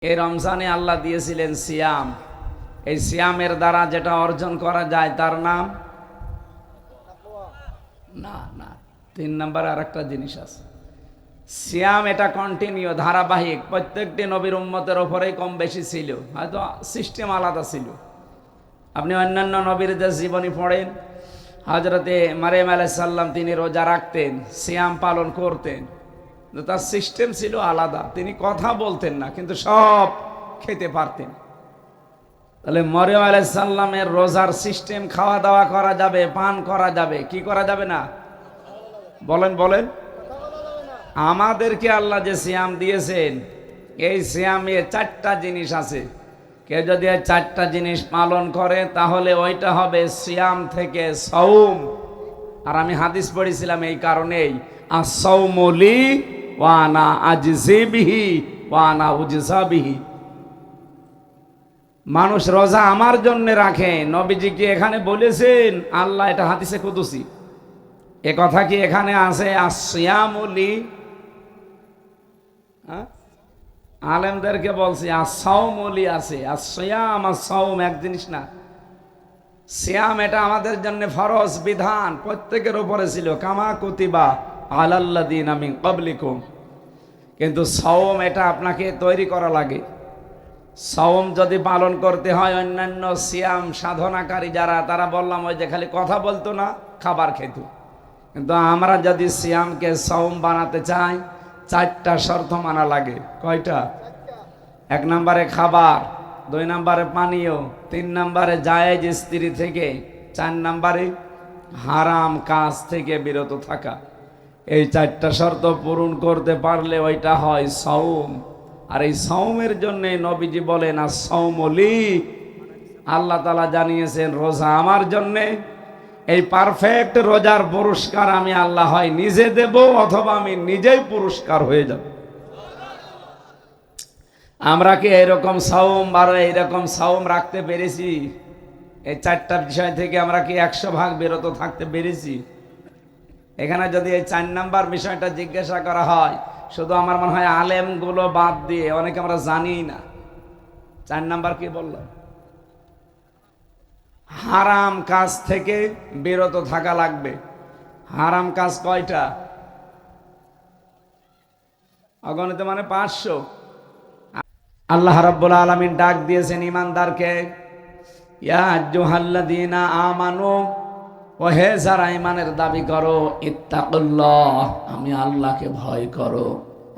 এই রমজানে আল্লাহ দিয়েছিলেন সিয়াম। এই সিয়ামের দ্বারা যেটা অর্জন করা যায় তার নাম না না 3 নাম্বার আর একটা জিনিস আছে। সিয়াম এটা কন্টিনিউ, ধারাবাহিক, প্রত্যেকটি নবীর উম্মতের ওপরেই কম বেশি ছিল, হয়তো সিস্টেম আলাদা ছিল। আপনি অন্যান্য নবীদের জীবনী পড়েন, হযরতে মারিয়াম আলাইহিস সালাম তিনি রোজা রাখতেন, সিয়াম পালন করতেন, তার সিস্টেম ছিল আলাদা। তিনি কথা বলতেন না, কিন্তু সব খেতে পারতেন। তাহলে মারিয়াম আলাইহিস সালামের রোজার সিস্টেম, খাওয়া দাওয়া করা যাবে, পান করা যাবে, কি করা যাবে না? বলেন বলেন। আমাদেরকে আল্লাহ যে সিয়াম দিয়েছেন, এই সিয়ামে 4টা জিনিস আছে। কেউ যদি 4টা জিনিস পালন করে তাহলে ওইটা হবে সিয়াম থেকে সাওম। আর আমি হাদিস পড়েছিলাম এই কারণেই, আস-সাওমু লি ওয়া আনা আজজি বিহি ওয়া আনা উজজা বিহি। মানুষ রোজা আমার জন্য রাখে, নবীজি কি এখানে বলেছেন? আল্লাহ এটা হাদিসে কুদসি, এ কথা কি এখানে আছে? আস-সিয়ামু লি, আলেমদেরকে বলছি আস-সাওমু লি আছে, আস-সিয়াম আস-সাওম এক জিনিস না। সিয়াম এটা আমাদের জন্য ফরজ বিধান, প্রত্যেকের উপরে ছিল, কামা কুতিবা আলাল্লাযিনা মিন ক্বাবলিকুম। কিন্তু সাওম এটা আপনাকে তৈরি করা লাগে। সাওম যদি পালন করতে হয়, অন্যান্য সিয়াম সাধনাকারী যারা, তারা বললাম ওই যে খালি কথা বলতো না, খাবার খেত। কিন্তু আমরা যদি সিয়ামকে সাওম বানাতে চাই, 4টা শর্ত মানা লাগে। কয়টা? 1 নম্বরে খাবার, 2 নম্বরে পানীয়, 3 নম্বরে জায়েজ স্ত্রী থেকে, 4 নম্বরে হারাম কাজ থেকে বিরত থাকা। এই 4টা শর্ত পূরণ করতে পারলে ওইটা হয় সাওম। আর এই সাওমের জন্য নবীজি বলেন আস-সাওমু লি, আল্লাহ তাআলা জানিয়েছেন রোজা আমার জন্যে। এই পারফেক্ট রোজার পুরস্কার আমি আল্লাহ হয় নিজে দেব, অথবা আমি নিজেই পুরস্কার হয়ে যাব। আমরা কি এরকম সাওম বা এইরকম সাওম রাখতে পেরেছি? এই 4টা বিষয় থেকে আমরা কি 100% বিরত থাকতে পেরেছি? এখানে যদি এই 4 নাম্বার বিষয়টা জিজ্ঞাসা করা হয়, শুধু আমার মনে হয় আলেমগুলো বাদ দিয়ে অনেকে আমরা জানি না। 4 নাম্বার কি বললাম? হারাম কাজ থেকে বিরত থাকা লাগবে। হারাম কাজ কয়টা? অগণিত, মানে 500। আল্লাহ রাব্বুল আলামিন ডাক দিয়েছেন ইমানদারকে, ইয়া আইয়ুহাল্লাযীনা আমানু, ও হে যারা ইমানের দাবি করো, ইত্তাকুল্লাহ, আমি আল্লাহকে ভয় করো,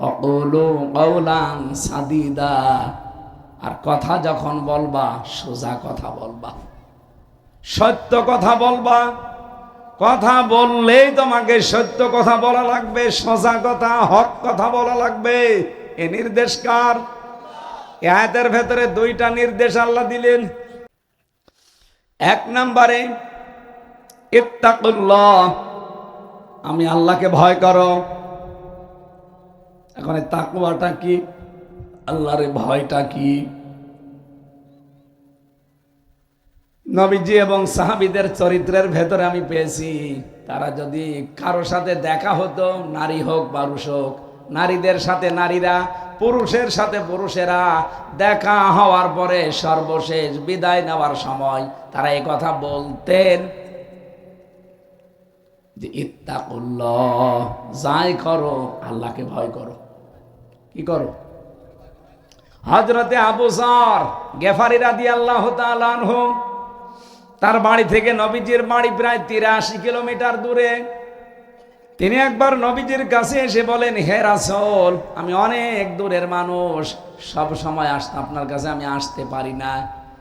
অকুলু কাওলান সাদীদা, আর কথা যখন বলবা সোজা কথা বলবা, সত্য কথা বলবা। কথা বললেই তোমাকে সত্য কথা বলা লাগবে, সোজা কথা, হক কথা বলা লাগবে। এ নির্দেশ কার? এই আয়াতের ভেতরে 2টা নির্দেশ আল্লাহ দিলেন। 1 নম্বরে ইত্তাকুল্লাহ, আমি আল্লাহকে ভয় করো। এখন এই তাকওয়াটা কি? আল্লাহর ভয়টা কি? নবীজি এবং সাহাবীদের চরিত্রের ভেতরে আমি পেয়েছি, তারা যদি কারো সাথে দেখা হতো, নারী হোক পুরুষ হোক, নারীদের সাথে নারীরা, পুরুষের সাথে পুরুষেরা, দেখা হওয়ার পরে সর্বশেষ বিদায় নেওয়ার সময় তারা এই কথা বলতেন যে ইত্তাকুল্লাহ, যাই করো আল্লাহকে ভয় করো। কি করো? হযরতে আবু যর গেফারী রাদিয়াল্লাহু তাআলা আনহু, তার বাড়ি থেকে নবীজির বাড়ি প্রায় 83 কিলোমিটার দূরে। তিনি একবার নবীজির কাছে এসে বলেন, হে রাসূল, আমি অনেক দূরের মানুষ, সব সময় আপনার কাছে আমি আসতে পারি না,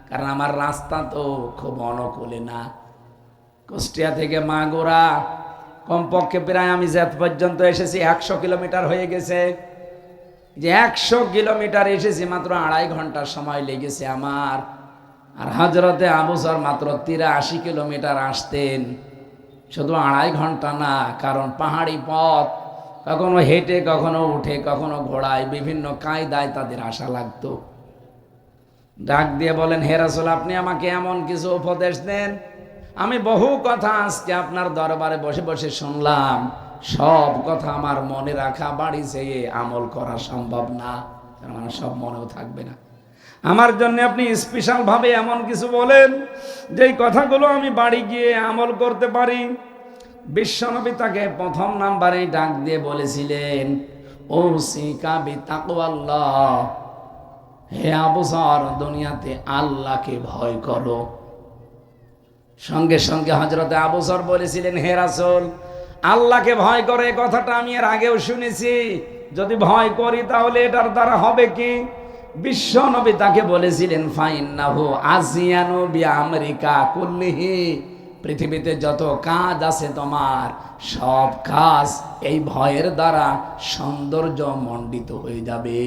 কারণ আমার রাস্তা তো খুব অনুকূলে না। কুষ্টিয়া থেকে মাগুরা কমপক্ষে প্রায় আমি যে পর্যন্ত এসেছি 100 কিলোমিটার হয়ে গেছে। যে 100 কিলোমিটার এসেছি মাত্র 2.5 ঘন্টার সময় লেগেছে আমার। আর হযরতে আবু যর মাত্র 83 কিলোমিটার আসতেন, শুধু 2.5 ঘন্টা না, কারণ পাহাড়ি পথ, কখনো হেঁটে, কখনো উঠে, কখনো ঘোড়ায়, বিভিন্ন কায়দায় তাদের আসা লাগতো। ডাক দিয়ে বলেন, হে রাসূল, আপনি আমাকে এমন কিছু উপদেশ দেন, আমি বহু কথা আজকে আপনার দরবারে বসে বসে শুনলাম, সব কথা আমার মনে রাখা, বাড়ি যেয়ে আমল করা সম্ভব না। তার মানে সব মনেও থাকবে না। আমার জন্য আপনি স্পেশাল ভাবে এমন কিছু বলেন যেই কথাগুলো আমি বাড়ি গিয়ে আমল করতে পারি। বিশ্বনবী তাকে প্রথম নাম্বারে ডাক দিয়ে বলেছিলেন, ও সিকা বিতাকওয়াল্লাহ, হে আবু যর, দুনিয়াতে আল্লাহকে ভয় করো। সঙ্গে সঙ্গে হযরতে আবু যর বলেছিলেন, হে রাসূল, আল্লাহকে ভয় করে কথাটা আমি এর আগেও শুনেছি, যদি ভয় করি তাহলে এটার দ্বারা হবে কি? বিশ্ব নবী তাকে বলেছিলেন, ফাইন্নাহু আজিয়ানু বিআমরিকা কুল্লিহি, পৃথিবীতে যত কাজ আছে তোমার সব কাজ এই ভয়ের দ্বারা সৌন্দর্য মণ্ডিত হয়ে যাবে।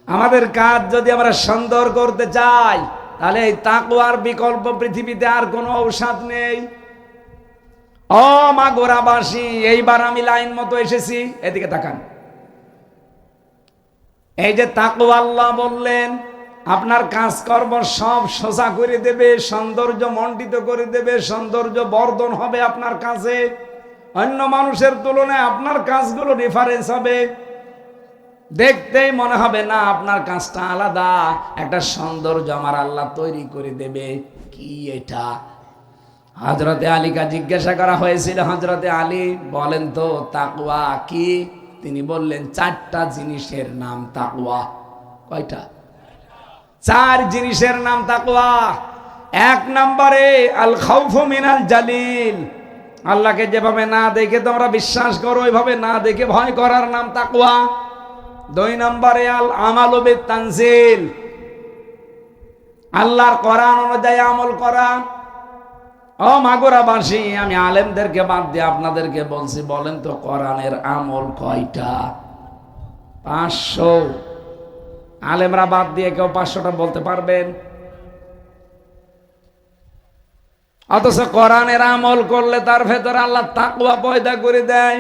আমাদের কাজ যদি আমরা সুন্দর করতে চাই তাহলে এই তাকওয়ার বিকল্প পৃথিবীতে আর কোনো ঔষধ নেই। ও মাগুরাবাসী, এইবার আমি লাইন মতো এসেছি, এদিকে তাকান। এই যে তাকওয়া আল্লাহ বললেন, আপনার কাজকর্ম সব সোজা করে দেবে, সৌন্দর্য মণ্ডিত করে দেবে, সৌন্দর্য বর্ধন হবে আপনার কাজে, অন্য মানুষের তুলনায় আপনার কাজগুলো রেফারেন্স হবে, দেখতেই মনে হবে না আপনার কাজটা আলাদা, একটা সৌন্দর্য আমার আল্লাহ তৈরি করে দেবে। কি এটা? হযরতে আলীকে জিজ্ঞাসা করা হয়েছিল, হযরতে আলী বলেন তো তাকওয়া কি? তিনি বললেন, 4টা জিনিসের নাম তাকওয়া। কয়টা? 4 জিনিসের নাম তাকওয়া। 1 নম্বরে আল খাউফু মিনাল জালিল, আল্লাহকে যেভাবে না দেখে তোমরা বিশ্বাস করো ওইভাবে না দেখে ভয় করার নাম তাকওয়া। 2 নম্বরে আল আমালু বিত তানজিল, আল্লাহর কোরআন অনুযায়ী আমল করা। ও মাগুরাবাসী, আমি আলেমদেরকে বাদ দিয়ে আপনাদেরকে বলছি, বলেন তো কোরআনের আমল কয়টা? 500। আলেমরা বাদ দিয়ে কেউ 500টা বলতে পারবেন? অথচ কোরআনের আমল করলে তার ভেতরে আল্লাহ তাকওয়া পয়দা করে দেয়।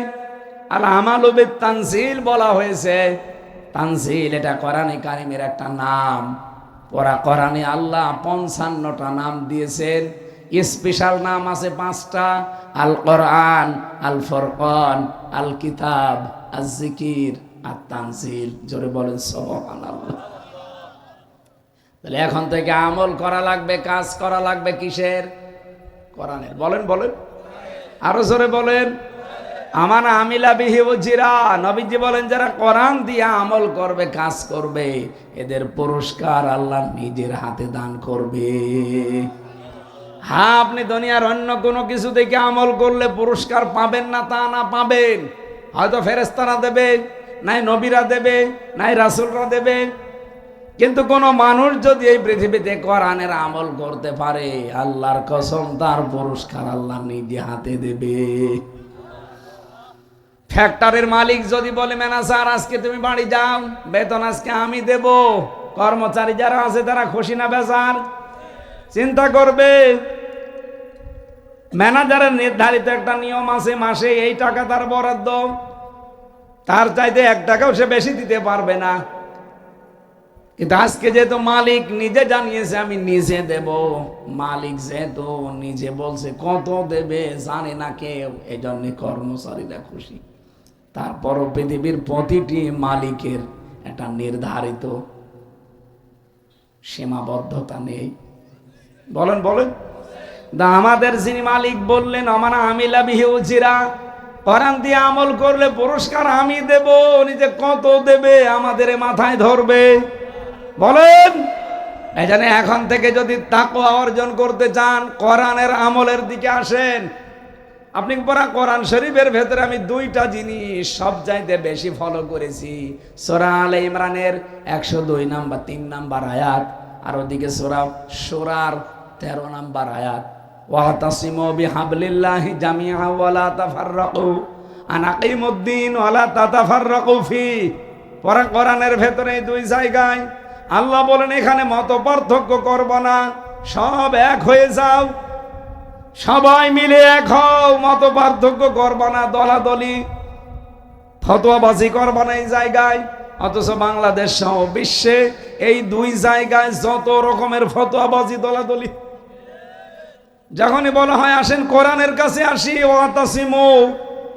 আর আমালু বিত তানজিল বলা হয়েছে, তানজিল এটা কোরআনে কারিমের একটা নাম। পড়া কোরআনে আল্লাহ 55টা নাম দিয়েছেন, স্পেশাল নাম আছে 5টা, আল কোরআন, আল ফুরকান, আল কিতাব, আজ জিকির, আর তানজিল। জোরে বলেন সুবহানাল্লাহ। তাহলে এখন থেকে আমল করা লাগবে, কাজ করা লাগবে কিসের? কোরআনের। বলেন বলেন, আরো জোরে বলেন। আমানা আমিলা বিহি উজরা, নবীজি বলেন যারা কোরআন দিয়ে আমল করবে, কাজ করবে, এদের পুরস্কার আল্লাহ নিজের হাতে দান করবে। হ্যাঁ, আপনি দুনিয়ার অন্য কোনো কিছু দেখে আমল করলে পুরস্কার পাবেন না তা না, পাবেন। হয়তো ফেরেশতারা দেবে, নাই নবীরা দেবে, নাই রাসূলরা দেবে। কিন্তু কোন মানুষ যদি এই পৃথিবীতে কোরআনের আমল করতে পারে, আল্লাহর কসম তার পুরস্কার আল্লাহ নিজে হাতে দেবে। ফ্যাক্টরির মালিক যদি বলে, ম্যানেজার আজকে তুমি বাড়ি যাও, বেতন আজকে আমি দেব, কর্মচারী যারা আছে তারা খুশি না বেজার? চিন্তা করবে। ম্যানেজারের নির্ধারিত একটা নিয়ম আছে, মাসে এই টাকা তার বরাদ্দ, তার চাইতে 1 টাকাও সে বেশি দিতে পারবে না। কিন্তু আজকে যেহেতু মালিক নিজে জানিয়েছে আমি নিজে দেব, মালিক যেহেতু নিজে বলছে কত দেবে জানে না কেউ, এই জন্য কর্মচারীরা খুশি। তারপরও পৃথিবীর প্রতিটি মালিকের একটা নির্ধারিত সীমাবদ্ধতা নেই। বলেন বলেন। আমাদের যিনি মালিক বললেন, আমানা আমিলা বিহি উজরা, কোরআন দিয়ে আমল করলে পুরস্কার আমি দেব, নিজে কত দেবে আমাদের মাথায় ধরবে। বলেন। এই জন্য এখন থেকে যদি তাকওয়া অর্জন করতে চান, কোরআনের আমলের দিকে আসেন। আপনি পড়া কোরআন শরীফের ভেতরে আমি 2টা জিনিস সবচাইতে বেশি ফলো করেছি। সূরা আলে ইমরানের 102 নাম্বার 3 নাম্বার আয়াত, আর ওদিকে সূরা শূরার 13 নাম্বার আয়াত, ওয়াতাসিমু বিহাবলিল্লাহি জামিআ ওয়া লা তাফাররাকু আন আকিমুদ্দিন ওয়া লা তাতাফাররাকু ফি। পড়া কোরআনের ভেতরে এই 2 জায়গায় আল্লাহ বলেন এখানে মত পার্থক্য করব না, সব এক হয়ে যাও, সবাই মিলে এক হও, মত পার্থক্য করব না, দলাদলি ফতোয়াবাজি করব না এই জায়গায়। অথচ বাংলাদেশ সহ বিশ্বে এই 2 জায়গায় যত রকমের ফতোয়াবাজি, দলাদলি। যখনই বলা হয় আসেন কোরআনের কাছে আসি, ওয়াতাসিমু,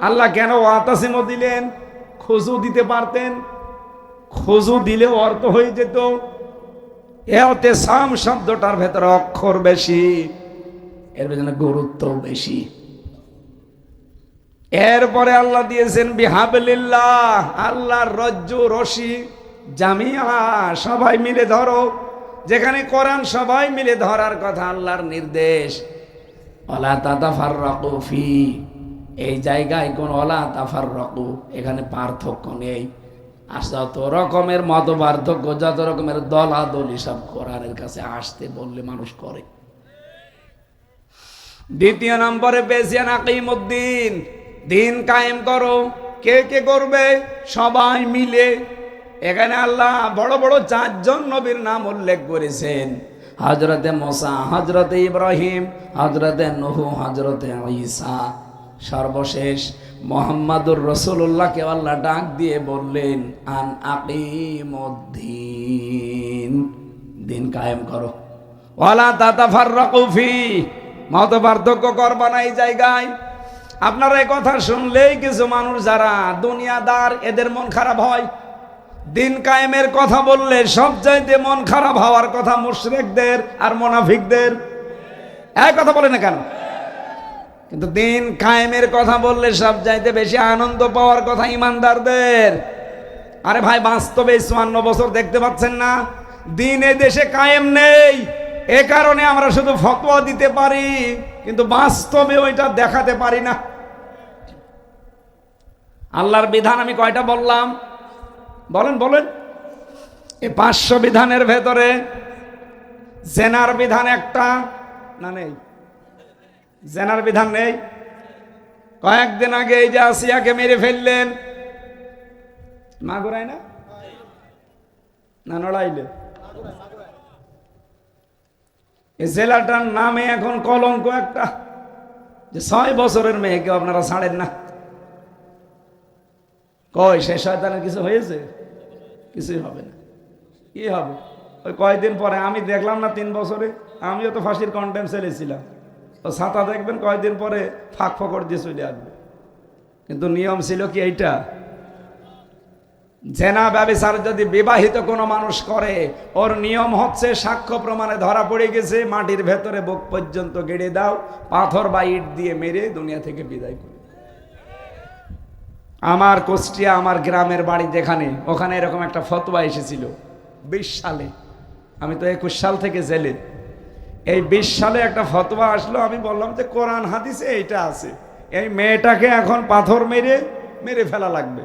আল্লাহ কেন ওয়াতাসিমু দিলেন? খুজু দিতে পারতেন, খুজু দিলেও অর্থ হয়ে যেত। ইতিসাম শব্দটার ভেতরে অক্ষর বেশি, এর পেছনে গুরুত্ব বেশি। এরপরে আল্লাহ দিয়েছেন বিহাবলিল্লাহ, আল্লাহর রজ্জু রশি, জামিয়া, সবাই মিলে ধরো। যেখানে কোরআন সবাই মিলে ধরার কথা, আল্লাহর নির্দেশ, ওয়ালা তাতাফাররাকু ফি, এই জায়গায় কোন ওয়ালা তাফাররাকু, এখানে পার্থক্য নেই। আর যত রকমের মত পার্থক্য, যত রকমের দলাদলি, সব কোরআনের কাছে আসতে বললে মানুষ করে। দ্বিতীয় নম্বরে পেয়েছেন আকিমুদ্দিন, দিন কায়েম করো। কে কে করবে? সবাই মিলে। এখানে আল্লাহ বড় বড় 4 জন নবীর নাম উল্লেখ করেছেন, হযরতে মুসা, হযরতে ইব্রাহিম, হযরতে নূহ, হযরতে ঈসা। সর্বশেষ মুহাম্মাদুর রাসূলুল্লাহকে আল্লাহ ডাক দিয়ে বললেন আন আকিমুদ্দিন, দিন কায়েম করো। ওয়ালা তাতাফাররাকু ফি, মত পার্থক্য করবা না এই জায়গায়। আপনারা এই কথা শুনলেই কিছু মানুষ যারা দুনিয়াদার, এদের মন খারাপ হয়। দিন কায়েমের কথা বললে সবচাইতে মন খারাপ হওয়ার কথা মুশরিকদের আর মুনাফিকদের। এক কথা বলে না কেন? কিন্তু দিন কায়েমের কথা বললে সবচাইতে বেশি আনন্দ পাওয়ার কথা ইমানদারদের। আরে ভাই, বাস্তবে 54 বছর দেখতে পাচ্ছেন না, দিন এই দেশে কায়েম নেই। এ কারণে আমরা শুধু ফতোয়া দিতে পারি, কিন্তু বাস্তবে ওইটা দেখাতে পারি না। আল্লাহর বিধান আমি কয়টা বললাম? বলেন বলেন। এই 500 বিধানের ভেতরে জেনার বিধান একটা না, নেই? জেনার বিধান নেই। কয়েকদিন আগে এই যে আসিয়াকে মেরে ফেললেন, মাগুরাই না, না নড়াইলে, এই জেলাটার নামে এখন কলঙ্ক একটা, যে 6 বছরের মেয়েকে আপনারা ছাড়েন না। কই সে শয়তানের কিছু হয়েছে? কিছুই হবে না। কি হবে? ওই কয়েকদিন পরে আমি দেখলাম না 3 বছরে, আমিও তো ফাঁসির কন্টেম ছেলেছিলাম। তো ছাতা দেখবেন কয়েকদিন পরে ফাঁক ফকর দিয়ে চলে আসবে। কিন্তু নিয়ম ছিল কি এইটা? জেনা ব্যভিচার যদি বিবাহিত কোনো মানুষ করে, ওর নিয়ম হচ্ছে সাক্ষ্য প্রমাণে ধরা পড়ে গেছে, মাটির ভেতরে বুক পর্যন্ত গেড়ে দাও, পাথর বা ইট দিয়ে মেরে দুনিয়া থেকে বিদায় করে। আমার কুষ্টিয়া, আমার গ্রামের বাড়ি যেখানে, ওখানে এরকম একটা ফতোয়া এসেছিল 20 সালে। আমি তো 21 সাল থেকে জেলে। এই 20 সালে একটা ফতোয়া আসলো। আমি বললাম যে কোরআন হাদিসে এইটা আছে, এই মেয়েটাকে এখন পাথর মেরে মেরে ফেলা লাগবে।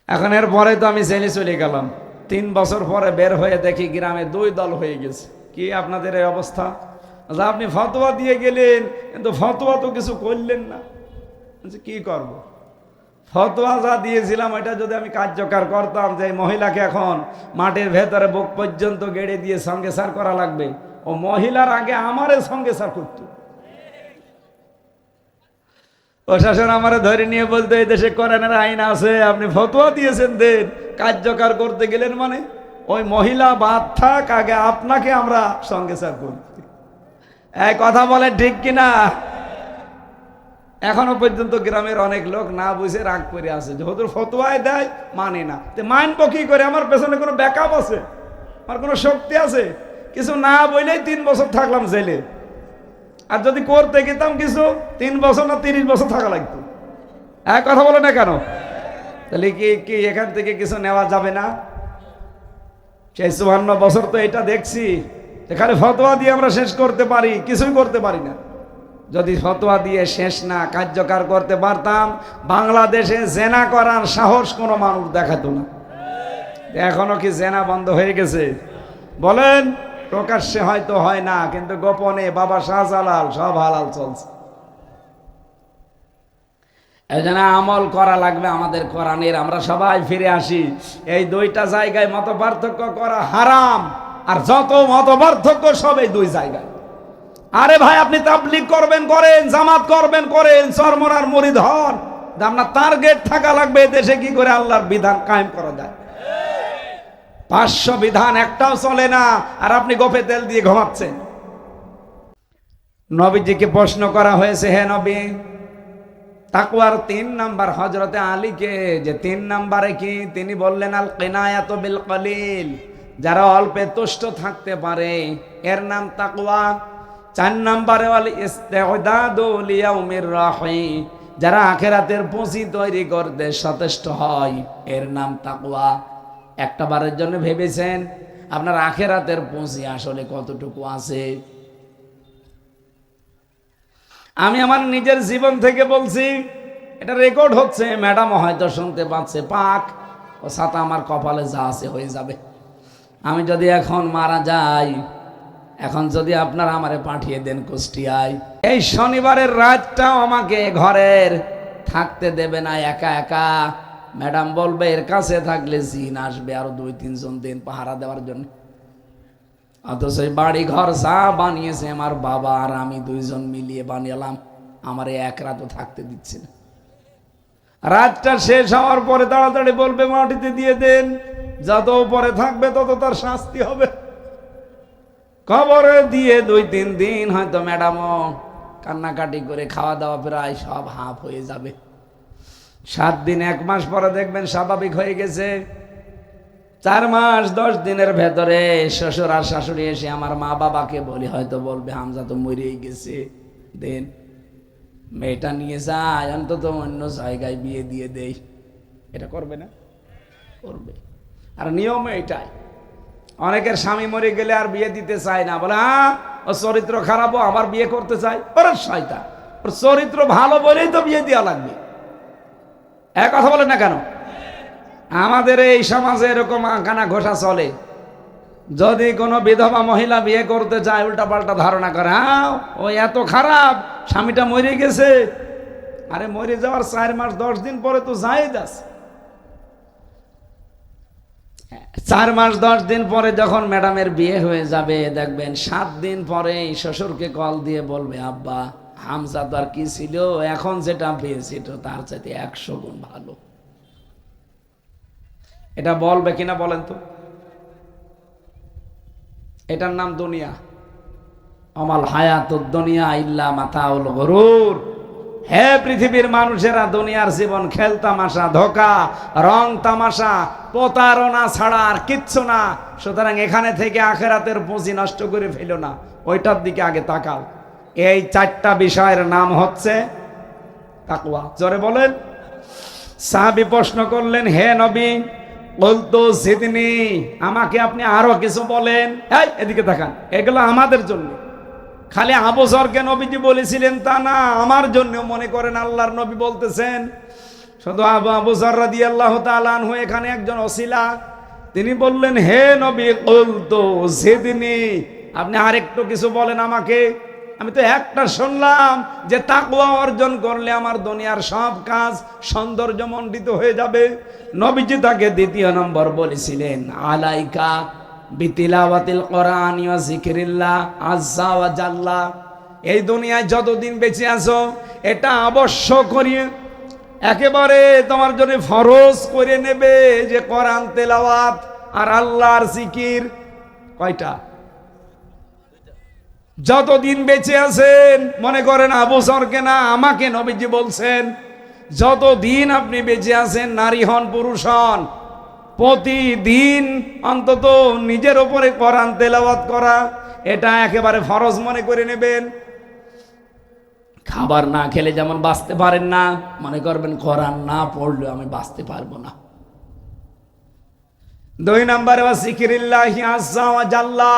এখন এর পরে তো আমি জেলে চলে গেলাম। 3 বছর পরে বের হয়ে দেখি গ্রামে 2 দল হয়ে গেছে। কি আপনাদের এই অবস্থা? আপনি ফতোয়া দিয়ে গেলেন, কিন্তু ফতোয়া তো কিছু করলেন না। কি করব? ফতোয়া যা দিয়েছিলাম ওইটা যদি আমি কার্যকর করতাম, যে মহিলাকে এখন মাটির ভেতরে বুক পর্যন্ত গেড়ে দিয়ে সঙ্গে সার করা লাগবে, ও মহিলার আগে আমারে সঙ্গে সার করত। প্রশাসন আমারে ধরে নিয়ে বলতো এই দেশে কোরআনের আইন আছে, আপনি ফতোয়া দিয়েছেন, দেন, কার্যকর করতে গেলেন মানে ওই মহিলা বাদ থাক, আগে আপনাকে আমরা সঙ্গে সার করতে। এই কথা বলে ঠিক কিনা? এখনো পর্যন্ত গ্রামের অনেক লোক না বুঝে রাগ করে আছে, যে হুজুর ফতোয়ায় দেয় মানে না। মানবো কি করে? আমার পেছনে কোনো ব্যাকআপ আছে? আমার কোনো শক্তি আছে? কিছু না বললেই 3 বছর থাকলাম জেলে। আর যদি করতে গেতাম কিছু, 3 বছর না 30 বছর থাকা লাগতো। এক কথা বলে না কেন? তাহলে কি এখান থেকে কিছু নেওয়া যাবে না? সেই 54 বছর তো এটা দেখছি, এখানে ফতোয়া দিয়ে আমরা শেষ করতে পারি, কিছুই করতে পারি না। যদি ফতোয়া দিয়ে শেষ না কার্যকর করতে পারতাম, বাংলাদেশে জেনা করার সাহস কোনো মানুষ দেখাতো না। এখনো কি জেনা বন্ধ হয়ে গেছে? বলেন। প্রকাশ্যে হয়তো হয় না, কিন্তু গোপনে বাবা শাহজালাল সব হালাল চলছে। এই জন্য আমল করা লাগবে আমাদের কোরআনের। আমরা সবাই ফিরে আসি, এই 2টা জায়গায় মত পার্থক্য করা হারাম, আর যত মত পার্থক্য সব এই 2 জায়গায়। আরে ভাই, আপনি তাবলীগ করবেন করেন, জামাত করবেন করেন, চরমনার মুরিদ হন, আপনার টার্গেট থাকা লাগবে দেশে কি করে আল্লাহর বিধান কায়েম করা যায়। 500 বিধান একটাও চলে না, আর আপনি গোফে তেল দিয়ে ঘুমাচ্ছেন। নবীজিকে প্রশ্ন করা হয়েছে, হে নবী, তাকওয়ার 3 নাম্বার হযরতে আলীকে যে 3 নাম্বারে কি তিনি বললেন আল কিনায়াতু বিল কলিল, যারা অল্পে তুষ্ট থাকতে পারে এর নাম তাকওয়া। 4 নাম্বারে ওয়াল ইস্তিদাদু লিয়াউমির রাহি, যারা আখিরাতের পুঁজি তৈরি করতে সচেষ্ট হয় এর নাম তাকওয়া। একটা বারের জন্য ভেবেছেন আপনার আখিরাতের পুঁজি আসলে কতটুকু আছে? আমি আমার নিজের জীবন থেকে বলছি, এটা রেকর্ড হচ্ছে, ম্যাডাম হয়তো শুনতে পাচ্ছে। পাক ও সাথে আমার কপালে যা আছে হয়ে যাবে। আমি যদি এখন মারা যাই, এখন যদি আপনারা আমারে পাঠিয়ে দেন কুষ্টিয়ায়, এই শনিবারের রাতটাও আমাকে ঘরের থাকতে দেবে না একা একা। ম্যাডাম বলবে এর কাছে থাকলে জিন আসবে আরো 2-3 জন দিন পাহারা দেওয়ার জন্য। অথচ বাড়ি ঘর যা বানিয়েছে আমার বাবা আর আমি 2 জন মিলিয়ে বানিয়েলাম, আমার এক রাতও থাকতে দিচ্ছে না। রাতটা শেষ হওয়ার পরে তাড়াতাড়ি বলবে মাটিতে দিয়ে দেন, যত পরে থাকবে তত তার শাস্তি হবে। কবরে দিয়ে 2-3 দিন হয়তো ম্যাডামও কান্নাকাটি করে খাওয়া দাওয়া প্রায় সব হাফ হয়ে যাবে। 7 দিন 1 মাস পরে দেখবেন স্বাভাবিক হয়ে গেছে। 4 মাস 10 দিনের ভেতরে শ্বশুর আর শাশুড়ি এসে আমার মা বাবাকে বলি, হয়তো বলবে হামজা তো মরেই গেছে, দেন মেয়েটা নিয়ে যায়, অন্তত অন্য জায়গায় বিয়ে দিয়ে দেই। এটা করবে না? করবে। আর নিয়ম এটাই। অনেকের স্বামী মরে গেলে আর বিয়ে দিতে চায় না, বলে হ্যাঁ ও চরিত্র খারাপ, আবার বিয়ে করতে চাই। ওরে শয়তান, ওর চরিত্র ভালো বলেই তো বিয়ে দেওয়া লাগবে। এক কথা বলেন না কেন? আমাদের এই সমাজে এরকম আঁকানা ঘোষা চলে। যদি কোনো বিধবা মহিলা বিয়ে করতে চায়, উল্টা পাল্টা ধারণা করে, হ্যাঁ ও এত খারাপ, স্বামীটা মরে গেছে। আরে মরে যাওয়ার 4 মাস 10 দিন পরে তো জায়েজ আছে। 4 মাস 10 দিন পরে যখন ম্যাডামের বিয়ে হয়ে যাবে, দেখবেন 7 দিন পরে শ্বশুরকে কল দিয়ে বলবে, আব্বা হামজা তো আর কি ছিল, এখন যেটা পেয়েছি তো তার চাইতে 100 গুণ ভালো। এটা বলবে কিনা বলেন তো? এটার নাম দুনিয়া। আমাল হায়াতুদ দুনিয়া ইল্লা মাতাউল গুরুর। হে পৃথিবীর মানুষেরা, দুনিয়ার জীবন খেল তামাশা, ধোকা, রং তামাশা, প্রতারণা ছাড়া আর কিচ্ছু না। সুতরাং এখানে থেকে আখিরাতের পুঁজি নষ্ট করে ফেলো না, ওইটার দিকে আগে তাকাও। এই 4টা বিষয়ের নাম হচ্ছে তাকওয়া। জোরে বলেন। সাহাবী প্রশ্ন করলেন, হে নবী, বলতো জিদনি, আমাকে আপনি আরো কিছু বলেন। এই এদিকে তাকান, এগুলো আমাদের জন্য। খালি আবু যরকে নবীজি বলেছিলেন তা না, আমার জন্য মনে করেন আল্লাহর নবী বলতেছেন। শুধু আবু যর রাদিয়াল্লাহু তাআলা আনহু এখানে একজন ওসিলা। তিনি বললেন, হে নবী, বলতো জিদনি, আপনি আরেকটু কিছু বলেন আমাকে। আমি তো একটা শুনলাম যে তাকওয়া অর্জন করলে আমার দুনিয়ার সব কাজ সৌন্দর্যমণ্ডিত হয়ে যাবে। নবীজি তাকে 2য় নম্বর বলেছিলেন, আলাইকা বিতিলাওয়াতিল কোরআন ওয়া যিকরিল্লাহ আযজা ওয়া জাল্লা। এই দুনিয়ায় যতদিন বেঁচে আছো, এটা অবশ্য করিয়ে একেবারে তোমার জন্য ফরজ করে নেবে যে কোরআন তেলাওয়াত আর আল্লাহর জিকির। কয়টা? যতদিন বেঁচে আছেন, মনে করেন আবু যরকে না, আমাকে নবীজি বলছেন, যতদিন আপনি বেঁচে আছেন, নারী হন পুরুষ হন, প্রতিদিন অন্তত নিজের উপরে কোরআন তেলাওয়াত করা, এটা একেবারে ফরজ মনে করে নেবেন। খাবার না খেলে যেমন বাঁচতে পারেন না, মনে করবেন কোরআন না পড়লে আমি বাঁচতে পারবো না। 2 নম্বরে ওয়া যিকরিল্লাহি আযজা ওয়া জাল্লা,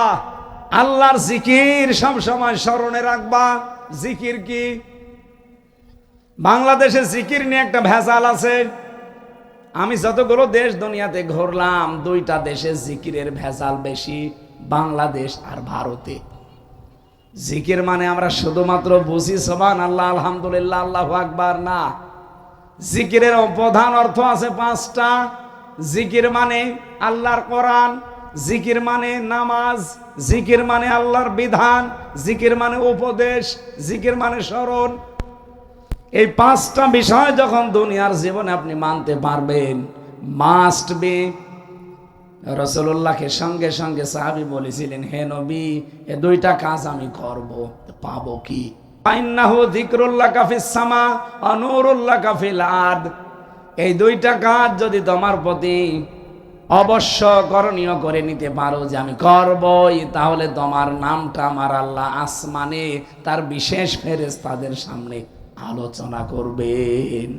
আল্লাহর জিকির সব সময় স্মরণে রাখবা। জিকির কি? বাংলাদেশে জিকির নিয়ে একটা ভেজাল আছে। আমি যতগুলো দেশ দুনিয়াতে ঘুরলাম, 2টা দেশে জিকিরের ভেজাল বেশি, বাংলাদেশ আর ভারতে। জিকির মানে আমরা শুধুমাত্র বুঝি সুবহানাল্লাহ, আলহামদুলিল্লাহ, আল্লাহু আকবার, না। জিকিরের প্রধান অর্থ আছে 5টা। জিকির মানে আল্লাহর কোরআন, জিকির মানে নামাজ, জিকির মানে আল্লাহর বিধান, জিকির মানে উপদেশ, জিকির মানে স্মরণ। এই 5টা বিষয় যখন দুনিয়ার জীবনে আপনি মানতে পারবেন, মাস্ট বি। রাসূলুল্লাহকে সঙ্গে সঙ্গে সাহাবী বলেছিলেন, হে নবী, এই 2টা কাজ আমি করব, পাবো কি? ফাইন্নাহু যিকরুল্লাকা ফিস সামা ওয়া নূরুল্লাকা ফিল আরদ। এই দুইটা কাজ যদি তোমার প্রতি অবশ্য করণীয় করে নিতে পারো যে আমি করবই, তাহলে তোমার নামটা আমার আল্লাহ আসমানে তার বিশেষ ফেরেশতাদের সামনে আলোচনা করবেন।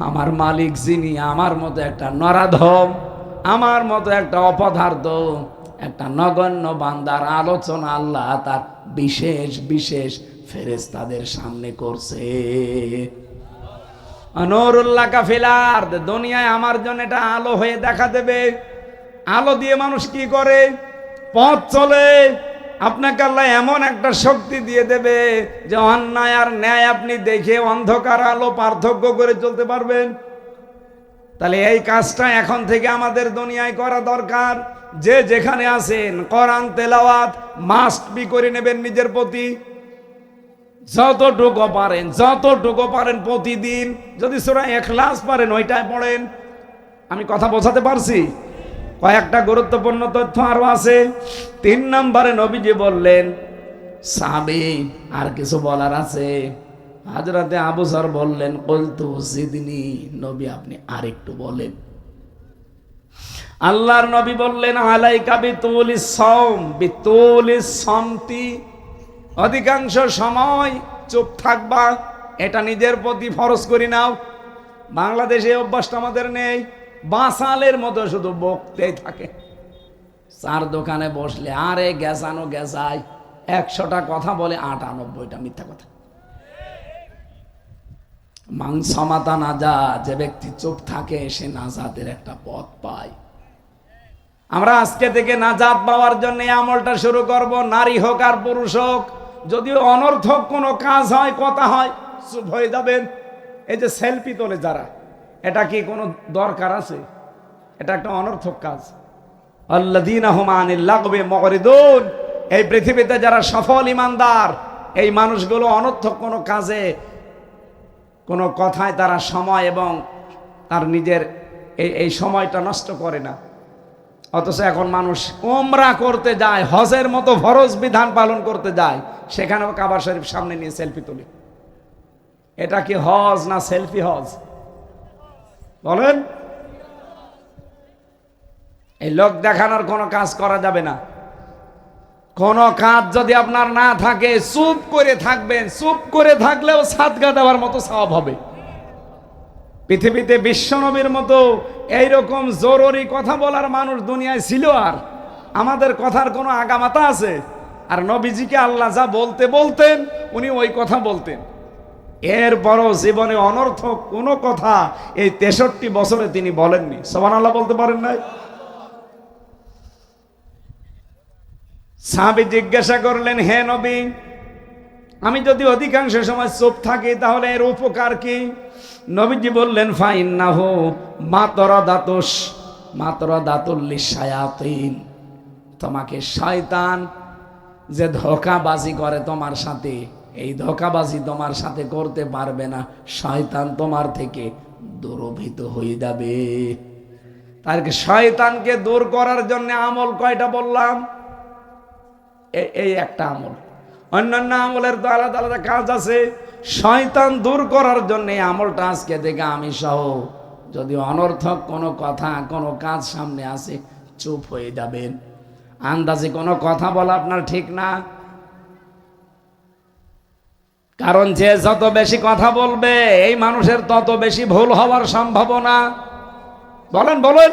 আমার মালিক যিনি, আমার মতো একটা নরাধম, আমার মতো একটা অপদার্থ, একটা নগণ্য বান্দার আলোচনা আল্লাহ তার বিশেষ বিশেষ ফেরেশতাদের সামনে করছে। নূরুল্লাকা ফিল আরদ, দুনিয়ায় আমার জন্য এটা আলো হয়ে দেখা দেবে। আলো দিয়ে মানুষ কি করে? পথ চলে। আপনাকে আল্লাহ এমন একটা শক্তি দিয়ে দেবে যে অন্যায় আর ন্যায় আপনি দেখে অন্ধকার আলো পার্থক্য করে চলতে পারবেন। তাহলে এই কাজটা এখন থেকে আমাদের দুনিয়ায় করা দরকার। যে যেখানে আছেন কোরআন তেলাওয়াত মাস্ট বি করে নেবেন নিজের প্রতি। যতটুকু পারেন প্রতিদিন। যদি সূরা ইখলাস পারেন ওইটাই পড়েন। আমি কথা বোঝাতে পারছি? কয়েকটা গুরুত্বপূর্ণ তথ্য আরো আছে। 3 নম্বরে নবীজি বললেন, সাহাবী আর কিছু বলার আছে? হযরতে আবু যর বললেন, কুলতু জিদনি, নবী আপনি আরেকটু বলেন। আল্লাহর নবী বললেন, আলাইকা বিতুলিস সাওম, বিতুলিস সামতি, অধিকাংশ সময় চুপ থাকবা। এটা নিজের প্রতি ফরজ করি নাও। বাংলাদেশে অভ্যাসটা আমাদের নেই, বাসালের মতো শুধু বকতেই থাকে। চার দোকানে বসলে আরে গেছানো গেছাই, 100টা কথা বলে 98টা মিথ্যা কথা। মাংসমাতা নাজা, যে ব্যক্তি চুপ থাকে সে নাজাতের একটা পথ পায়। আমরা আজকে থেকে নাজাত পাওয়ার জন্য আমলটা শুরু করব, নারী হোক আর পুরুষ হোক। যদিও অনর্থক কোনো কাজ হয়, কথা হয়, চুপ হয়ে যাবেন। এই যে সেলফি তোলে যারা, এটা কি কোনো দরকার আছে? এটা একটা অনর্থক কাজ। আল্লাযীনা হুম আনিল লাগবি মুরিদুন, এই পৃথিবীতে যারা সফল ইমানদার, এই মানুষগুলো অনর্থক কোনো কাজে, কোনো কথায় তারা সময় এবং তার নিজের এই সময়টা নষ্ট করে না। অথচ এখন মানুষ উমরা করতে যায়, হজের মতো ফরজ বিধান পালন করতে যায়, সেখানেও কাবা শরীফ সামনে নিয়ে সেলফি তোলে। এটা কি হজ না সেলফি হজ? বলেন। এই লোক দেখানোর কোনো কাজ করা যাবে না। কোন কাজ যদি আপনার না থাকে, চুপ করে থাকবেন। চুপ করে থাকলেও সাদকা দেওয়ার মতো সওয়াব হবে। পৃথিবীতে বিশ্বনবীর মতো এইরকম জরুরি কথা বলার মানুষ দুনিয়ায় ছিল? আর আমাদের কথার কোনো আগামাতা আছে? আর নবীজিকে আল্লাহ যা বলতে বলতেন উনি ওই কথা বলতেন। এরপরও জীবনে অনর্থক কোনো কথা এই 63 বছরে তিনি বলেননি। সুবহানাল্লাহ বলতে পারেন নাই? সাহাবী জিজ্ঞাসা করলেন, হে নবী, আমি যদি অধিকাংশ সময় চুপ থাকি তাহলে এর উপকার কি? নবীজি বললেন, ফাইন্নাহু মাতরাদাতুল লিশায়াতিন, তোমাকে শয়তান যে ধোঁকাবাজি করে তোমার সাথে, এই ধোঁকাবাজি তোমার সাথে করতে পারবে না। শয়তান তোমার থেকে দূরভীত হয়ে যাবে। তার শয়তানকে দূর করার জন্য আমল কয়টা বললাম? এই একটা আমল। অন্যান্য আমলের তো আলাদা আলাদা কাজ আছে। শয়তান দূর করার জন্য আমলটা আজকে থেকে আমি সহ, যদি অনর্থক কোনো কথা কোনো কাজ সামনে আসে, চুপ হয়ে যাবেন। আন্দাজে কোনো কথা বলা আপনার ঠিক না। কারণ যে যত বেশি কথা বলবে এই মানুষের তত বেশি ভুল হওয়ার সম্ভাবনা। বলেন বলেন।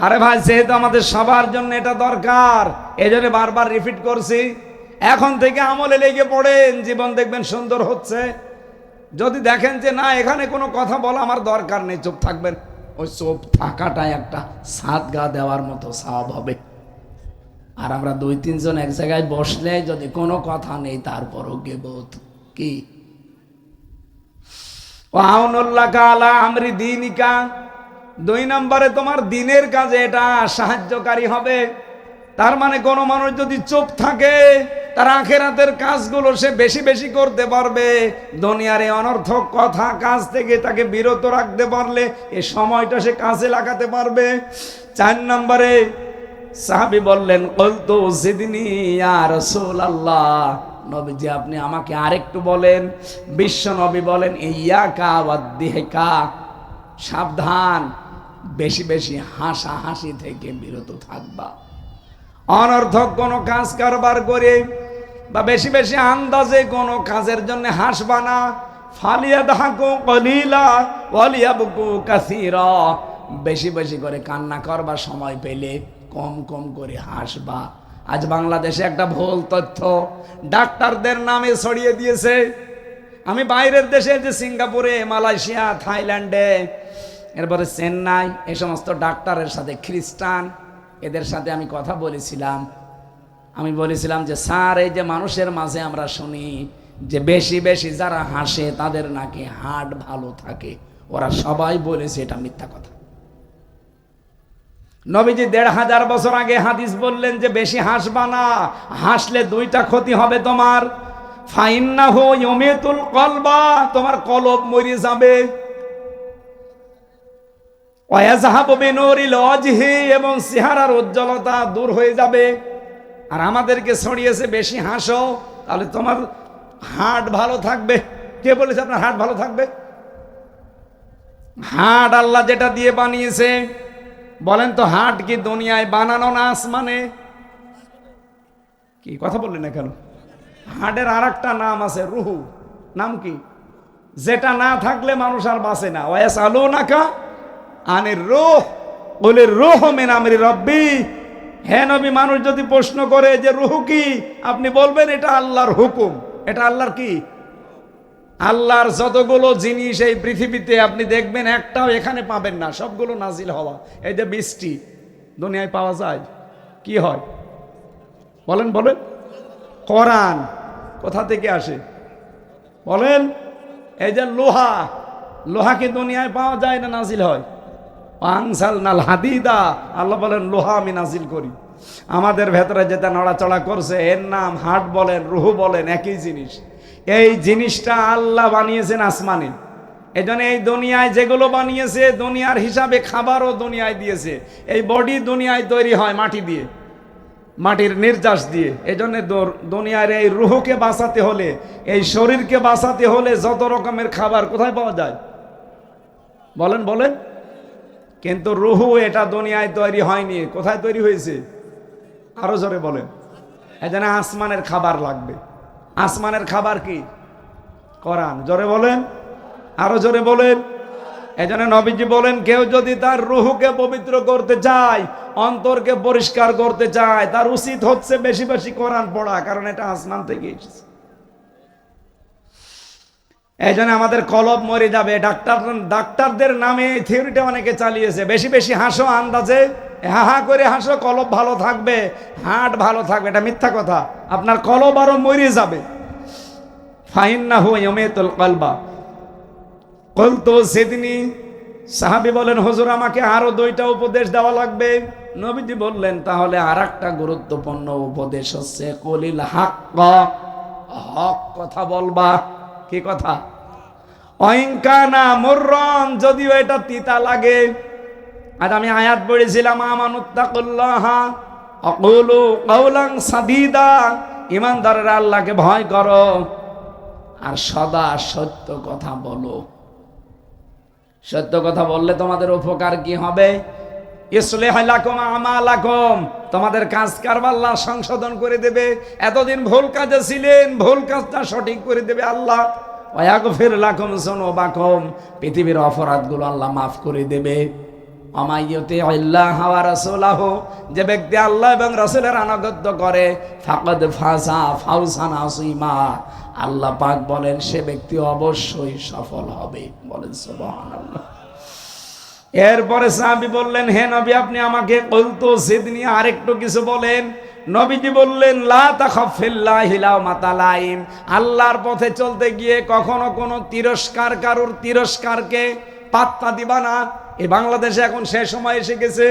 আরে ভাই, যেহেতু আমাদের সবার জন্য এটা দরকার, এই জন্য বারবার রিপিট করছি। এখন থেকে আমলে লেগে পড়েন, জীবন দেখবেন সুন্দর হচ্ছে। যদি দেখেন যে না, এখানে কোনো কথা বলা আমার দরকার নেই, চুপ থাকবেন। ওই চুপ থাকাটাই একটা সাদগা দেওয়ার মতো সওয়াব হবে। আর আমরা 2-3 জন এক জায়গায় বসলে যদি কোনো কথা নেই, তারপরও গীবত কি? ওয়াউনুল্লাকা আলা আমরি দীনিকা, 2 নম্বরে তোমার দিনের কাজে এটা সাহায্যকারী হবে। তার মানে কোনো মানুষ যদি চুপ থাকে, তার আখিরাতের কাজগুলো সে বেশি বেশি করতে পারবে। দুনিয়ার এই অনর্থক কথা কাজ থেকে তাকে বিরত রাখতে পারলে এই সময়টা সে কাজে লাগাতে পারবে। 4 নম্বরে সাহাবী বললেন, কুলতু জিদনি ইয়া রাসূলুল্লাহ, নবীজি আপনি আমাকে আরেকটু বলেন। বিশ্ব নবী বলেন, ইয়াকা ওয়াদ্দিহকা, সাবধান, বেশি বেশি হাসাহাসি থেকে বিরত থাকবা। অনর্থক কোনো কাজ কারবার করে বা বেশি বেশি আন্দাজে কোনো কাজের জন্য হাসবা না। ফালিয়াদহাকু কলিলা ওয়ালিয়াবকু কাসীরা, বেশি বেশি করে কান্না করবা, সময় পেলে কম কম করে হাসবা। আজ বাংলাদেশে একটা ভুল তথ্য ডাক্তারদের নামে ছড়িয়ে দিয়েছে। আমি বাইরের দেশে, যে সিঙ্গাপুরে, মালয়েশিয়া, থাইল্যান্ডে, এরপরে চেন্নাই, এই সমস্ত ডাক্তারের সাথে, খ্রিস্টান, এদের সাথে আমি কথা বলেছিলাম। আমি বলেছিলাম যে স্যার, এই যে মানুষের মাঝে আমরা শুনি যে বেশি বেশি যারা হাসে তাদের নাকি হার্ট ভালো থাকে, ওরা সবাই বলেছে এটা মিথ্যা কথা। নবীজি ১৫০০ বছর আগে হাদিস বললেন যে বেশি হাসবা না, হাসলে দুইটা ক্ষতি হবে তোমার। ফাইন্নাহু ইউমিতুল কলবা, তোমার কলব মরে যাবে। ওয়ায়াযহাবু বিনুরিল ওয়াজহি, এবং চেহারার উজ্জ্বলতা দূর হয়ে যাবে। আর আমাদেরকে ছড়িয়েছে বেশি হাসো, তাহলে তোমার হার্ট ভালো থাকবে। কে বলেছে আপনার হার্ট ভালো থাকবে? হার্ট আল্লাহ যেটা দিয়ে বানিয়েছে, বলেন তো, হার্ট কি দুনিয়ায় বানানো না আসমানে? কি কথা বললেন না কেন? হার্টের আর একটা নাম আছে, রুহু। নাম কি? যেটা না থাকলে মানুষ আর বাঁচে না। ওয়ায়াসআলুনাকা আনির রূহ কুল রূহু মিন আমরি রাব্বি। হে নবী, মানুষ যদি প্রশ্ন করে যে রূহ কি, আপনি বলবেন এটা আল্লাহর হুকুম। এটা আল্লাহর কি? আল্লাহর যতগুলো জিনিস এই পৃথিবীতে আপনি দেখবেন একটাও এখানে পাবেন না, সবগুলো নাজিল হওয়া। এই যে বৃষ্টি দুনিয়ায় পাওয়া যায়, কি হয় বলেন? বলেন। কোরআন কোথা থেকে আসে বলেন? এই যে লোহা, লোহা কি দুনিয়ায় পাওয়া যায় না নাজিল হয়? আনসালনাল হাদিদা, আল্লাহ বলেন লোহা আমি নাজিল করি। আমাদের ভেতরে যেটা নড়াচড়া করছে, এর নাম হার্ট বলেন, রুহ বলেন, একই জিনিস। এই জিনিসটা আল্লাহ বানিয়েছেন আসমানে। এই জন্য এই দুনিয়ায় যেগুলো বানিয়েছে, দুনিয়ার হিসাবে খাবারও দুনিয়ায় দিয়েছে। এই বডি দুনিয়ায় তৈরি হয় মাটি দিয়ে, মাটির নির্যাস দিয়ে। এই জন্য দুনিয়ার এই রুহকে বাঁচাতে হলে, এই শরীরকে বাঁচাতে হলে যত রকমের খাবার কোথায় পাওয়া যায় বলেন? বলেন। কিন্তু রুহু এটা দুনিয়ায় তৈরি হয়নি, কোথায় তৈরি হয়েছে? আরো জোরে বলেন। এই জন্য আসমানের খাবার লাগবে। আসমানের খাবার কি? কোরআন। জোরে বলেন, আরো জোরে বলেন। এই জন্য নবীজি বলেন, কেউ যদি তার রুহুকে পবিত্র করতে চায়, অন্তরকে পরিষ্কার করতে চায়, তার উচিত হচ্ছে বেশি বেশি কোরআন পড়া, কারণ এটা আসমান থেকে এসেছে। এই জন্য আমাদের কলব মরে যাবে। ডাক্তারদের নামে এই থিওরিটা অনেকে চালিয়েছে, বেশি বেশি হাসো, আন্দাজে হা হা করে হাসো, কলব ভালো থাকবে, হার্ট ভালো থাকবে। এটা মিথ্যা কথা। আপনার কলব আরো মরে যাবে। ফাইন্নাহু ইউমিতুল কলবা কুলতু জিদনি। সাহাবী বলেন, হুজুর আমাকে আরো 2টা উপদেশ দেওয়া লাগবে। নবীজি বললেন, তাহলে আর একটা গুরুত্বপূর্ণ উপদেশ হচ্ছে কুলিল হক, হক কথা বলবা। কি কথা? অইনকানা মুররান, যদিও এটা তিতা লাগে। আজ আমি আয়াত পড়েছিলাম, আমানুত্তাকুল্লাহ আকুলু কাওলান সাদীদা, ঈমানদাররা আল্লাহকে ভয় করো আর সদা সত্য কথা বলো। সত্য কথা বললে তোমাদের উপকার কি হবে? ইসলিহ লাকুম আমালাকুম, তোমাদের কাজ কারবার আল্লাহ সংশোধন করে দেবে। এতদিন ভুল কাজে ছিলেন, ভুল কাজটা সঠিক করে দেবে আল্লাহ। ওয়াগফির লাকুম যুনুবাকুম, পৃথিবীর অপরাধগুলো আল্লাহ মাফ করে দেবে। আমাইয়ুতি আল্লাহ ওয়া রাসূলাহু, যে ব্যক্তি আল্লাহ এবং রাসূলের আনুগত্য করে, ফাকাদ ফাজা ফাওজান আযীমা, আল্লাহ পাক বলেন সে ব্যক্তি অবশ্যই সফল হবে। বলেন সুবহানাল্লাহ। এরপরে সাহাবী বললেন, হে নবী আপনি আমাকে কুলতু জিদনি, আরেকটু কিছু বলেন। নবীজি বললেন, লা তাখাফ ফিল্লাহি লাওমাতা লাইম, আল্লাহর পথে চলতে গিয়ে কখনো কোনো তিরস্কার, কারুর তিরস্কারকে পাত্তা দিবা না। এই বাংলাদেশে এখন সে সময় এসে গেছে।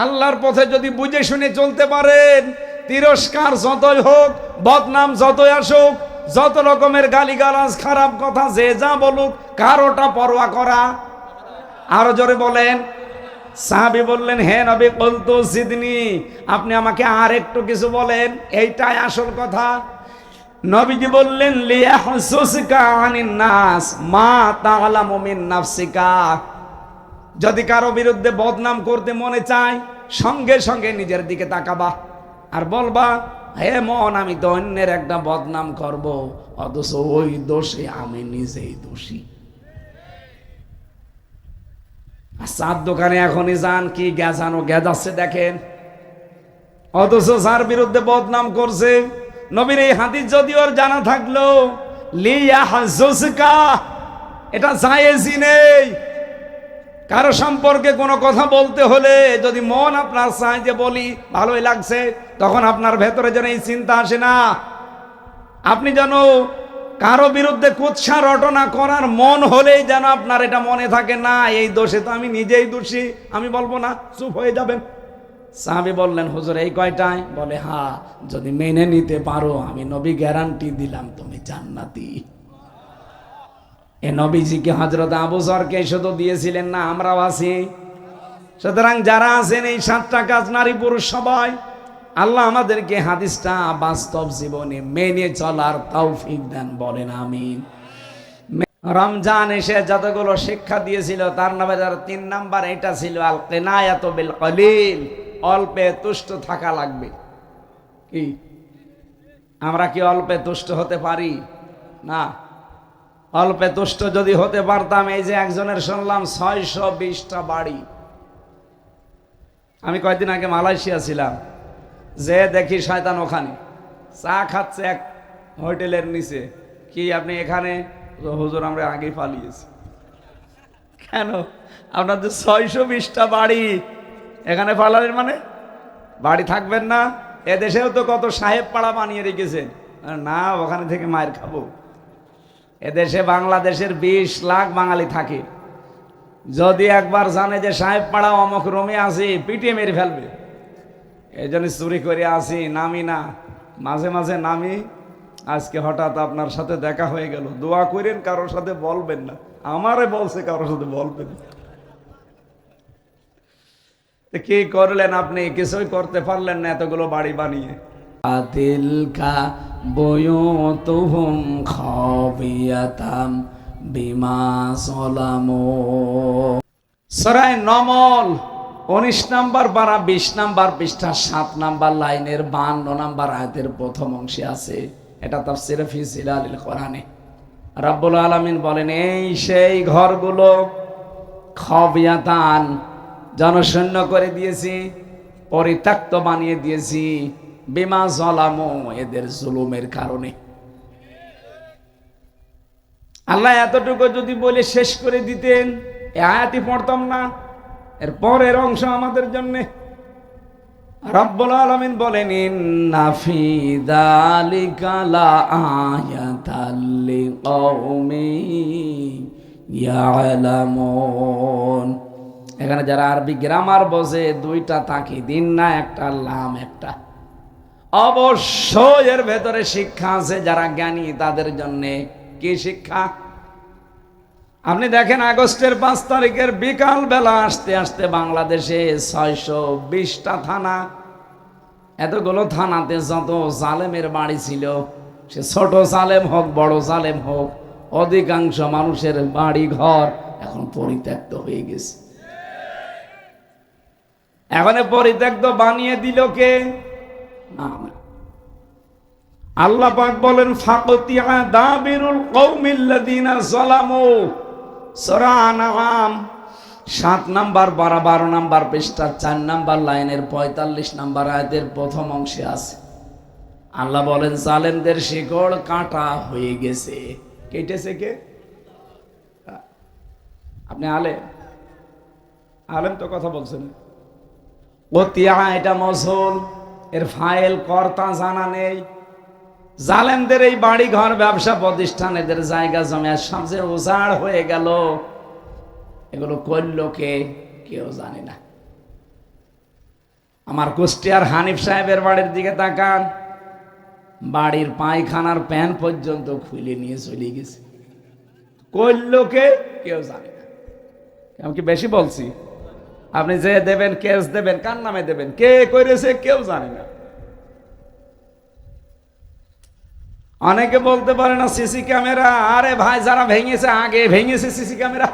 আল্লাহর পথে যদি বুঝে শুনে চলতে পারেন, তিরস্কার যতই হোক, বদনাম যতই আসুক, যত রকমের গালিগালাজ, খারাপ কথা যে যা বলুক, কারোটা পরোয়া করা। আরো জোরে বলেন। সাহাবী বললেন, হে নবী কুলতু জিদনি, আপনি আমাকে আর একটু কিছু বলেন। এইটাই আসল কথা। নবীজি বললেন লিয়াহসুসকা আনিন নাস মা তাআলামু মিন নাফসিকা। যদি কারো বিরুদ্ধে বদনাম করতে মনে চায়, সঙ্গে সঙ্গে নিজের দিকে তাকাবা আর বলবা, হে মন, আমি তো অন্যের একটা বদনাম করব, অথচ ওই দোষে আমি নিজেই দোষী। আর চার দোকানে এখনই যান, কি গেজানো গেজাচ্ছে দেখেন, অথচ যার বিরুদ্ধে বদনাম করছে, নবীর এই হাদিস যদি ওর জানা থাকলো লিয়াহসুসকা, এটা জায়েজই নেই। কারো সম্পর্কে কোনো কথা বলতে হলে যদি মন আপনার চায় যে বলি, ভালোই লাগছে, তখন আপনার ভেতরে যেন এই চিন্তা আসে না, আপনি যেন কারো বিরুদ্ধে কুৎসা রটনা করার মন হলেই যেন আপনার এটা মনে থাকে, না এই দোষে তো আমি নিজেই দোষী, আমি বলবো না, চুপ হয়ে যাবেন। সাহাবী বললেন, হুজুর এই কয়টায়? বলে, হ্যাঁ, যদি মেনে নিতে পারো আমি নবী গ্যারান্টি দিলাম তুমি জান্নাতি। এ নবীজিকে হযরত আবু যরকে শুধু দিয়েছিলেন না, আমরাও আছি। সুতরাং যারা আছেন এই 7টা কাজ, নারী পুরুষ সবাই, আল্লাহ আমাদেরকে হাদিসটা বাস্তব জীবনে মেনে চলার তৌফিক দেন, বলেন আমিন। রমজান এসে যতগুলো শিক্ষা দিয়েছিল তার নামে 3 নাম্বার এটা ছিল আল কিনায়াতু বিল কলিল, অল্পে তুষ্ট থাকা লাগবে। কি আমরা কি অল্পে তুষ্ট হতে পারি? না। অল্পে তুষ্ট যদি হতে পারতাম, এই যে একজনের শুনলাম 620টা বাড়ি। আমি কয়েকদিন আগে মালয়েশিয়া ছিলাম, যে দেখি শয়তান ওখানে চা খাচ্ছে এক হোটেলের নিচে। কি আপনি এখানে? হুজুর আমরা আগেই পালিয়েছি। কেন? আপনাদের 620টা বাড়ি, এখানে পালালেন মানে বাড়ি থাকবেন না? এদেশেও তো কত সাহেব পাড়া বানিয়ে রেখেছেন, না ওখানে থেকে মায়ের খাবো। এদেশে বাংলাদেশের 20 লাখ বাঙালি থাকে, যদি একবার জানে যে সাহেব পাড়া অমুক রুমে আসি, পিটিয়ে মেরে ফেলবে। এই জন্য চুরি করে আসি, নামি না, মাঝে মাঝে নামি। আজকে হঠাৎ আপনার সাথে দেখা হয়ে গেল, দোয়া করেন, কারোর সাথে বলবেন না। আমারে বলছে কারোর সাথে বলবেন না। কি করলেন আপনি? কিছুই করতে পারলেন না, এতগুলো বাড়ি বানিয়ে। আতিলকা বুয়ুতুহুম খাবিয়াতাম বিমা সালামু। সূরা নমল 19 নাম্বার পারা 20 নাম্বার পৃষ্ঠা 7 নাম্বার লাইনের 52 নাম্বার আয়াতের প্রথম অংশে আছে। এটা তাফসীরে ফি জিলালিল কোরআনে রব্বুল আলামিন বলেন, এই সেই ঘরগুলো খাবিয়াতান, জনশূন্য করে দিয়েছি, পরিত্যক্ত বানিয়ে দিয়েছি, বিমা যালামু, এদের জুলুমের কারণে। আল্লাহ এতটুকু যদি বলে শেষ করে দিতেন, এই আয়াতই পড়তাম না। এর পরের অংশ আমাদের জন্য রব্বুল আলামিন বলেন, ইন্না ফি যালিকা লাআয়াতাল লিকাউমিন ইয়ালামুন। এখানে যারা আরবি গ্রামার বোঝে, 2টা তাকিদ, না একটা লাম একটা, অবশ্যই এর ভেতরে শিক্ষা আছে যারা জ্ঞানী তাদের জন্য। কি শিক্ষা? আপনি দেখেন, আগস্টের 5 তারিখের বিকাল বেলা আসতে আসতে বাংলাদেশে 620টা থানা। এতগুলো থানাতে যত জালেমের বাড়ি ছিল, সে ছোট জালেম হোক বড় জালেম হোক, অধিকাংশ মানুষের বাড়ি ঘর এখন পরিত্যক্ত হয়ে গেছে। এখন পরিত্যক্ত বানিয়ে দিল কে? না, আল্লাহ পাক বলেন, ফাকতিয়া দাবিরুল কওমিল্লাযিনা যালামু। সূরা আনআম 7 নাম্বার 12 নাম্বার পৃষ্ঠা 4 নাম্বার লাইনের 45 নাম্বার আয়াতের প্রথম অংশে আছে। আল্লাহ বলেন, জালেমদের শিকড় কাটা হয়ে গেছে। কেটেছে কে? আপনি আলেম তো কথা বলছেন। কতিয়া এটা মসুল, এর ফাইল কর্তা জানা নেই। জালেমদের এই বাড়ি ঘর ব্যবসা প্রতিষ্ঠান, এদের জায়গা জমি সব যে উজাড় হয়ে গেল, এগুলো করলো কে? কেউ জানে না। আমার কুষ্টিয়ার হানিফ সাহেবের বাড়ির দিকে তাকান, বাড়ির পায়খানার প্যান পর্যন্ত খুলে নিয়ে চলে গেছে। করলো কে? কেউ জানে না। আমি কি বেশি বলছি? আপনি যে দেবেন, কেস দেবেন, কার নামে দেবেন, কে করেছে কেউ জানে না। অনেকে বলতে পারে না সিসি ক্যামেরা, আরে ভাই যারা ভেঙেছে আগে ভেঙেছে সিসি ক্যামেরা।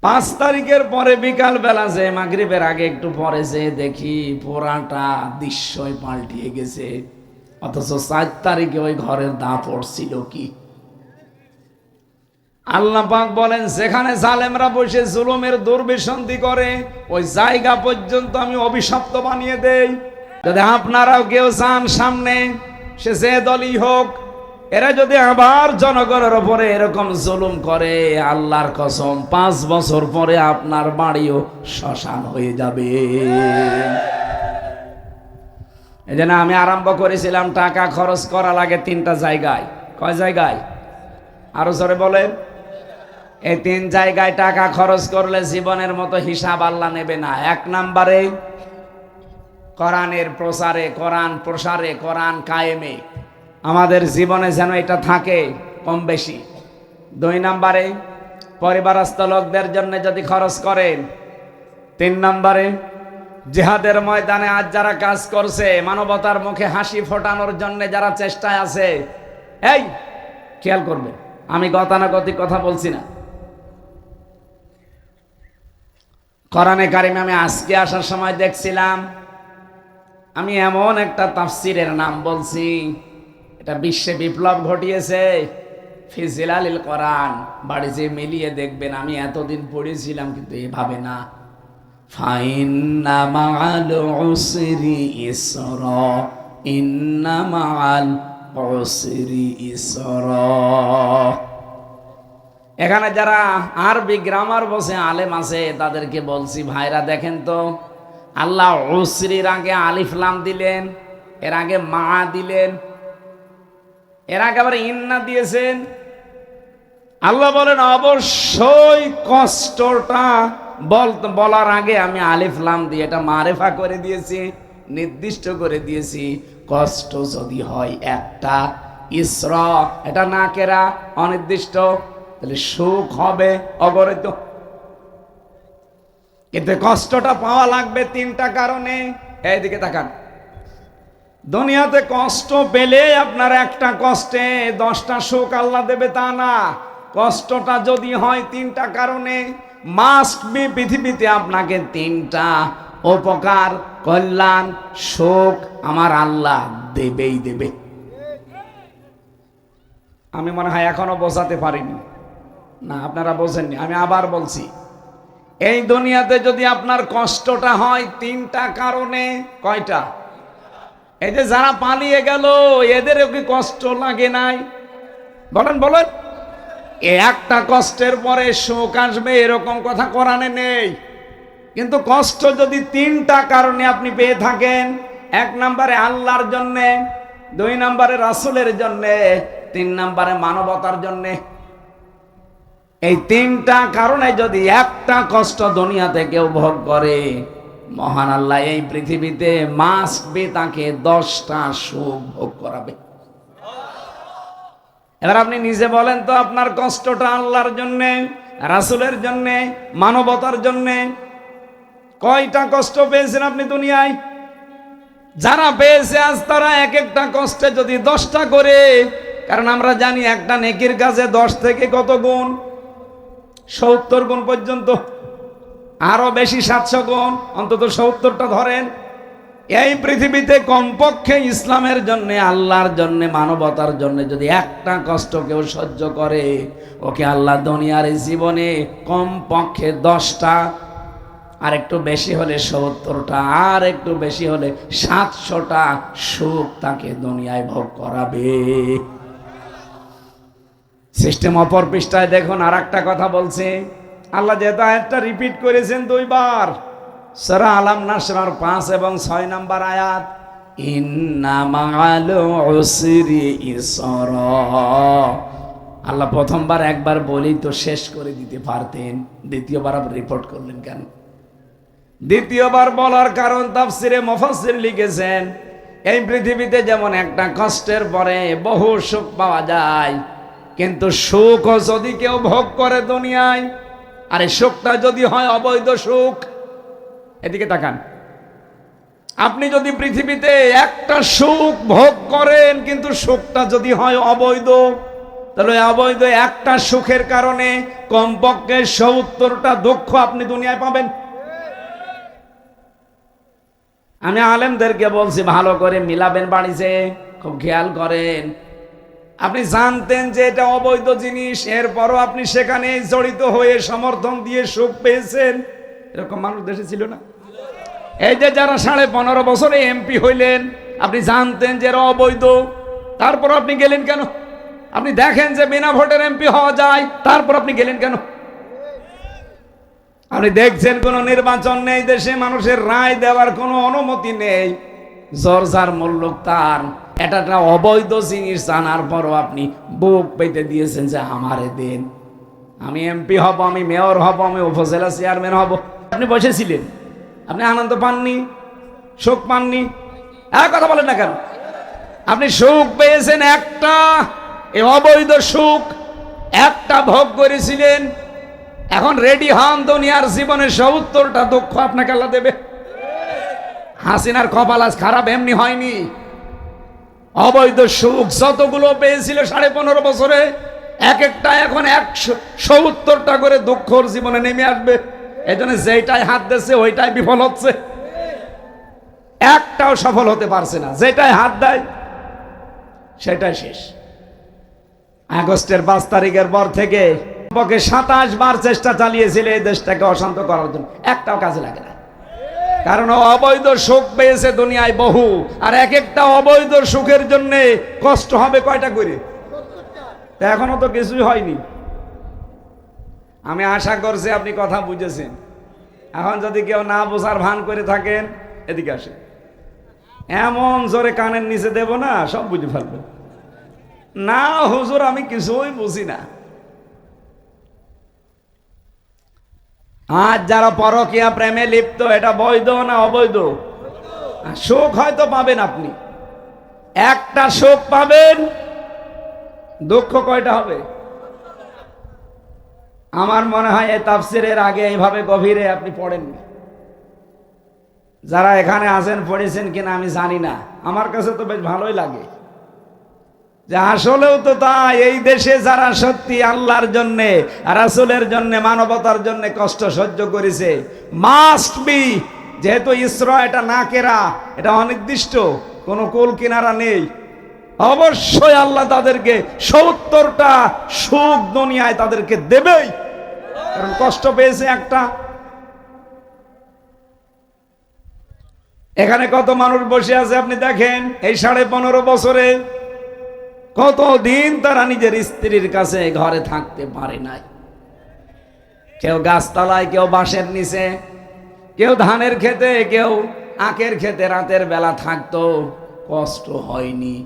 5 তারিখের পরে বিকাল বেলা যে মাগরিবের আগে একটু পরে যে দেখি পুরাটা দৃশ্যই পাল্টিয়ে গেছে, অথচ 4 তারিখে ওই ঘরের দাপট ছিল কি। আল্লাহ পাক বলেন, যেখানে জালেমরা বসে জুলুমের দুর্বিসন্ধি করে ওই জায়গা পর্যন্ত আমি অভিশপ্ত বানিয়ে দেই। যদি আপনারাও কেউ চান সামনে সে যে দলই হোক, এরা যদি আবার জনগণের উপরে এরকম জুলুম করে, আল্লাহর কসম 5 বছর পরে আপনার বাড়িও শ্মশান হয়ে যাবে। এই জন্য আমি আরম্ভ করেছিলাম টাকা খরচ করা লাগে 3টা জায়গায়। কয় জায়গায়? আরো জোরে বলেন। এই 3 জায়গায় টাকা খরচ করলে জীবনের মতো হিসাব আল্লাহ নেবে না। 1 নম্বরে কোরআনের প্রচারে, কোরআন প্রসারে, কোরআন কায়েমে আমাদের জীবনে যেন এটা থাকে কম বেশি। 2 নম্বরে পরিবারস্থ লোকদের জন্য যদি খরচ করেন। 3 নম্বরে জিহাদের ময়দানে আজ যারা কাজ করছে, মানবতার মুখে হাসি ফোটানোর জন্য যারা চেষ্টায় আছে, এই খেয়াল করবে, আমি গতানুগতিক কথা বলছি না। কোরআনে কারিমে আমি আজকে আসার সময় দেখছিলাম, আমি এমন একটা তাফসিরের নাম বলছি, এটা বিশ্বে বিপ্লব ঘটিয়েছে। ফি জিলালিল কোরআন, বাড়ি যে মিলিয়ে দেখবেন, আমি এতদিন পড়েছিলাম কিন্তু এভাবে না। ফাইন্না মাআল উসরি ইসরা, ইন্না মাআল উসরি ইসরা। এখানে যারা আরবি গ্রামার বসে আলেম আছে তাদেরকে বলছি, ভাইরা দেখেন তো, আল্লাহ উসরির আগে আলিফ লাম দিলেন, এর আগে মা দিলেন, এর আগে আবার ইন্না দিয়েছেন। আল্লাহ বলেন অবশ্যই কষ্টটা বলার আগে আমি আলিফ লাম দিয়ে এটা মারেফা করে দিয়েছি, নির্দিষ্ট করে দিয়েছি। কষ্ট যদি হয় একটা, ইসরা এটা নাকেরা অনির্দিষ্ট, তাহলে সুখ হবে অগণিত। কিন্তু কষ্টটা পাওয়া লাগবে 3টা কারণে। এইদিকে তাকান, দুনিয়াতে কষ্ট পেলে আপনার একটা কষ্টে 10টা সুখ আল্লাহ দেবে তা না। কষ্টটা যদি হয় 3টা কারণে, মাস্ট বি পৃথিবীতে আপনাকে 3টা উপকার, কল্যাণ, সুখ আমার আল্লাহ দেবেই দেবে। আমি মনে হয় এখনো বোঝাতে পারিনি, না আপনারা বোঝেননি, আমি আবার বলছি। এই দুনিয়াতে যদি আপনার কষ্টটা হয় 3টা কারণে, কয়টা? এই যে যারা পালিয়ে গেল এদেরও কি কষ্ট লাগে নাই? বলেন বলেন। একটা কষ্টের পরে সুখ আসবে এরকম কথা কোরআনে নেই। কিন্তু কষ্ট যদি 3টা কারণে আপনি পেয়ে থাকেন, 1 নম্বরে আল্লাহর জন্যে, 2 নম্বরে রাসূলের জন্যে, 3 নম্বরে মানবতার জন্যে, এই 3টা কারণে যদি একটা কষ্ট দুনিয়াতে কেউ ভোগ করে, মহান আল্লাহ এই পৃথিবীতে মাস্ট বি তাকে 10টা সুখ ভোগ করাবে। এবার আপনি নিজে বলেন তো, আপনার কষ্টটা আল্লাহর জন্যে, রাসূলের জন্যে, মানবতার জন্যে, কয়টা কষ্ট পেয়েছেন আপনি দুনিয়ায়? যারা পেয়েছে আজ তারা এক একটা কষ্টে যদি 10টা করে, কারণ আমরা জানি একটা নেকির কাজে 10 থেকে কত গুণ? 70 গুণ পর্যন্ত, আরো বেশি 700 গুণ, অন্তত 70টা ধরেন। এই পৃথিবীতে কমপক্ষে ইসলামের জন্য, আল্লাহর জন্য, মানবতার জন্য যদি একটা কষ্ট কেউ সহ্য করে, ওকে আল্লাহ দুনিয়ার জীবনে কমপক্ষে 10টা, আর একটু বেশি হলে 70টা, আর একটু বেশি হলে 700টা সুখ তাকে দুনিয়ায় ভোগ করাবে। সিস্টেম অপর পৃষ্ঠায় দেখুন আর একটা কথা বলছে আল্লাহ, যেহেতু আয়াতটা রিপিট করেছেন 2 বার, সূরা আলাম নাসরার 5 এবং 6 নম্বর আয়াত, ইন্না মাআল উসরি ইসরা। আল্লাহ প্রথমবার একবার বলেই তো শেষ করে দিতে পারতেন, দ্বিতীয়বার আবার রিপোর্ট করলেন কেন? দ্বিতীয়বার বলার কারণ তাফসিরে মুফাসসির লিখেছেন, এই পৃথিবীতে যেমন একটা কষ্টের পরে বহু সুখ পাওয়া যায়, কিন্তু সুখ যদি কেউ ভোগ করে দুনিয়ায়, আর এই সুখটা যদি হয় অবৈধ সুখ, এদিকে তাকান, আপনি যদি পৃথিবীতে একটা সুখ ভোগ করেন, কিন্তু সুখটা যদি হয় অবৈধ, তাহলে অবৈধ একটা সুখের কারণে কমপক্ষে ৭০টা দুঃখ আপনি দুনিয়ায় পাবেন। আমি আলেমদেরকে বলছি ভালো করে মিলাবেন, বাড়িতে খুব খেয়াল করেন। আপনি জানতেন যে এটা অবৈধ জিনিস, এরপরও আপনি সেখানে জড়িত হয়ে সমর্থন দিয়ে সুখ পেয়েছেন। এরকম মানুষ দেশে ছিল না? এই যে যারা 15.5 বছরে এমপি হইলেন, আপনি জানতেন যে এরা অবৈধ, তারপর আপনি গেলেন কেন? আপনি দেখেন যে বিনা ভোটের এমপি হওয়া যায়, তারপর আপনি গেলেন কেন? আপনি দেখছেন কোন নির্বাচন নেই দেশে, মানুষের রায় দেওয়ার কোনো অনুমতি নেই, জর্জার মূল্য তার। এটা একটা অবৈধ জিনিস জানার পরও আপনি বুক পেতে দিয়েছেন যে আমারে দেন, আমি এমপি হব, আমি মেয়র হব, আমি উপজেলা চেয়ারম্যান হব। আপনি বসেছিলেন, আপনি আনন্দ পাননি, সুখ পাননি? কথা বলেন না কেন? আপনি সুখ পেয়েছেন একটা, এই অবৈধ সুখ একটা ভোগ করেছিলেন। এখন রেডি হন, দুনিয়ার জীবনে ৭০টা দুঃখ আপনাকে আল্লাহ দেবে। হাসিনার কপাল আজ খারাপ এমনি হয়নি। অবৈধ সুখ যতগুলো পেয়েছিল 15.5 বছরে, এক একটা এখন ৭০টা করে দুঃখর জীবনে নেমে আসবে। এই জন্য যেটাই হাত দিচ্ছে ওইটাই বিফল হচ্ছে, একটাও সফল হতে পারছে না। যেটাই হাত দেয় সেটাই শেষ। আগস্টের 5 তারিখের পর থেকে 27 বার চেষ্টা চালিয়েছিল এই দেশটাকে অশান্ত করার জন্য, একটাও কাজে লাগে না। কারণ অবৈধ সুখ পেয়েছে দুনিয়ায় বহু, আর এক একটা অবৈধ সুখের জন্য কষ্ট হবে কয়টা করে? এখনো তো কিছুই হয়নি। আমি আশা করছি আপনি কথা বুঝেছেন। এখন যদি কেউ না বোঝার ভান করে থাকেন, এদিকে আসে, এমন জোরে কানের নিচে দেব না, সব বুঝে ফেলবে। না হুজুর, আমি কিছুই বুঝি না। আজ যারা পরকীয়া প্রেমে লিপ্ত, এটা বৈধ না অবৈধ? সুখ হয়তো পাবেন আপনি, একটা সুখ পাবেন, দুঃখ কয়টা হবে? আমার মনে হয় এই তাফসিরের আগে এইভাবে গভীরে আপনি পড়েননি। যারা এখানে আছেন পড়েছেন কিনা আমি জানি না, আমার কাছে তো বেশ ভালোই লাগে যে আসলেও তো তাই। এই দেশে যারা সত্যি আল্লাহর জন্যে, রাসূলের জন্যে, মানবতার জন্যে কষ্ট সহ্য করেছে, মাস্ট বি, যেহেতু ইসরা এটা না কেরা, এটা অনির্দিষ্ট, কোনো কুল কিনারা নেই, অবশ্যই আল্লাহ তাদেরকে ৭০টা সুখ দুনিয়ায় তাদেরকে দেবেই, কারণ কষ্ট পেয়েছে একটা। এখানে কত মানুষ বসে আছে আপনি দেখেন, এই 15.5 বছরে কতদিন তারা নিজের স্ত্রীর কাছে ঘরে থাকতে পারে নাই। কেউ গাছতলায়, কেউ বাঁশের নিচে, কেউ ধানের খেতে, কেউ আখের খেতে রাতের বেলা থাকতো, কষ্ট হয়নি?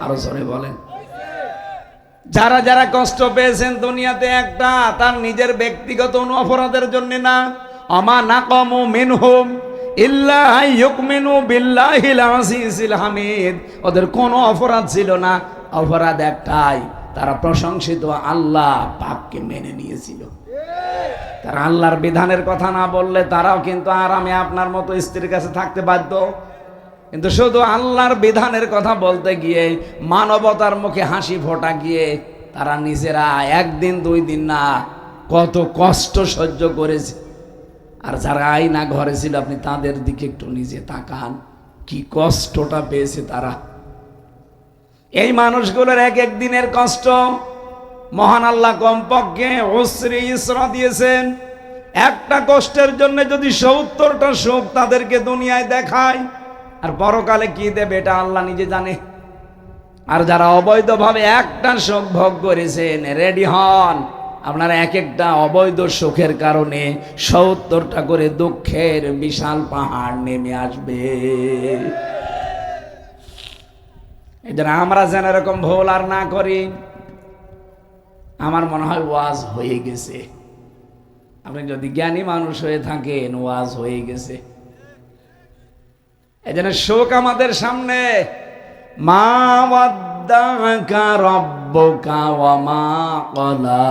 আরো জোরে বলেন। যারা যারা কষ্ট পেয়েছেন দুনিয়াতে, একটা তার নিজের ব্যক্তিগত অপরাধের জন্য না, আমা নাকামু মিনহুম ইল্লা ইউমিনু বিল্লাহিল আজিজিল হামিদ, ওদের কোনো অপরাধ ছিল না, অপরাধ একটাই, তারা প্রশংসিত আল্লাহ পাককে মেনে নিয়েছিল। তারা আল্লাহর বিধানের কথা না বললে তারাও কিন্তু আরামে আপনার মতো স্ত্রীর কাছে থাকতে বাধ্য, কিন্তু শুধু আল্লাহর বিধানের কথা বলতে গিয়ে, মানবতার মুখে হাসি ফোটা গিয়ে তারা নিজেরা একদিন 2 দিন না কত কষ্ট সহ্য করেছে। আর যারা আইনা ঘরে ছিল, আপনি তাদের দিকে একটু নিজে তাকান, কি কষ্টটা পেয়েছে তারা। এই মানুষগুলোর এক এক দিনের কষ্ট মহান আল্লাহ কমপক্ষে উসরি ইসরা দিয়েছেন। একটা কষ্টের জন্য যদি ৭০টা সুখ তাদেরকে দুনিয়ায় দেখায়, আর পরকালে কি দেবে এটা আল্লাহ নিজে জানে। আর যারা অবৈধভাবে একটা সুখ ভোগ করেছেন, রেডি হন, আপনার এক একটা অবৈধ সুখের কারণে ৭০টা করে দুঃখের বিশাল পাহাড় নেমে আসবে। এই জন্য আমরা যেন এরকম ভুল আর না করি। আমার মনে হয় ওয়াজ হয়ে গেছে। আপনি যদি জ্ঞানী মানুষ হয়ে থাকেন, ওয়াজ হয়ে গেছে। এই জন্য সুখ আমাদের সামনে। মা ওয়াদ্দাকা রাব্বুকা ওয়া মা ক্বালা,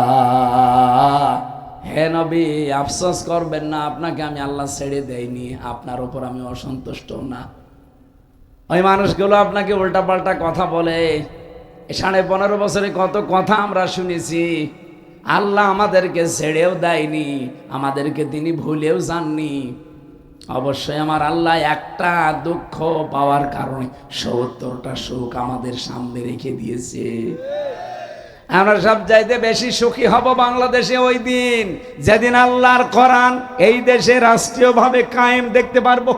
হে নবী, আফসোস করবেন না, আপনাকে আমি আল্লাহ ছেড়ে দেইনি, আপনার উপর আমি অসন্তুষ্ট না। ওই মানুষগুলো আপনাকে উল্টাপাল্টা কথা বলে। 15.5 বছরে কত কথা আমরা শুনেছি। আল্লাহ আমাদেরকে ছেড়েও দেয়নি, আমাদেরকে তিনি ভুলেও যাননি। অবশ্যই আমার আল্লাহ একটা দুঃখ পাওয়ার কারণে 70টা সুখ আমাদের সামনে রেখে দিয়েছে। আমরা সব চাইতে বেশি সুখী হব বাংলাদেশে ওই দিন, যেদিন আল্লাহর কোরআন এই দেশে রাষ্ট্রীয়ভাবে কায়েম দেখতে পারবো।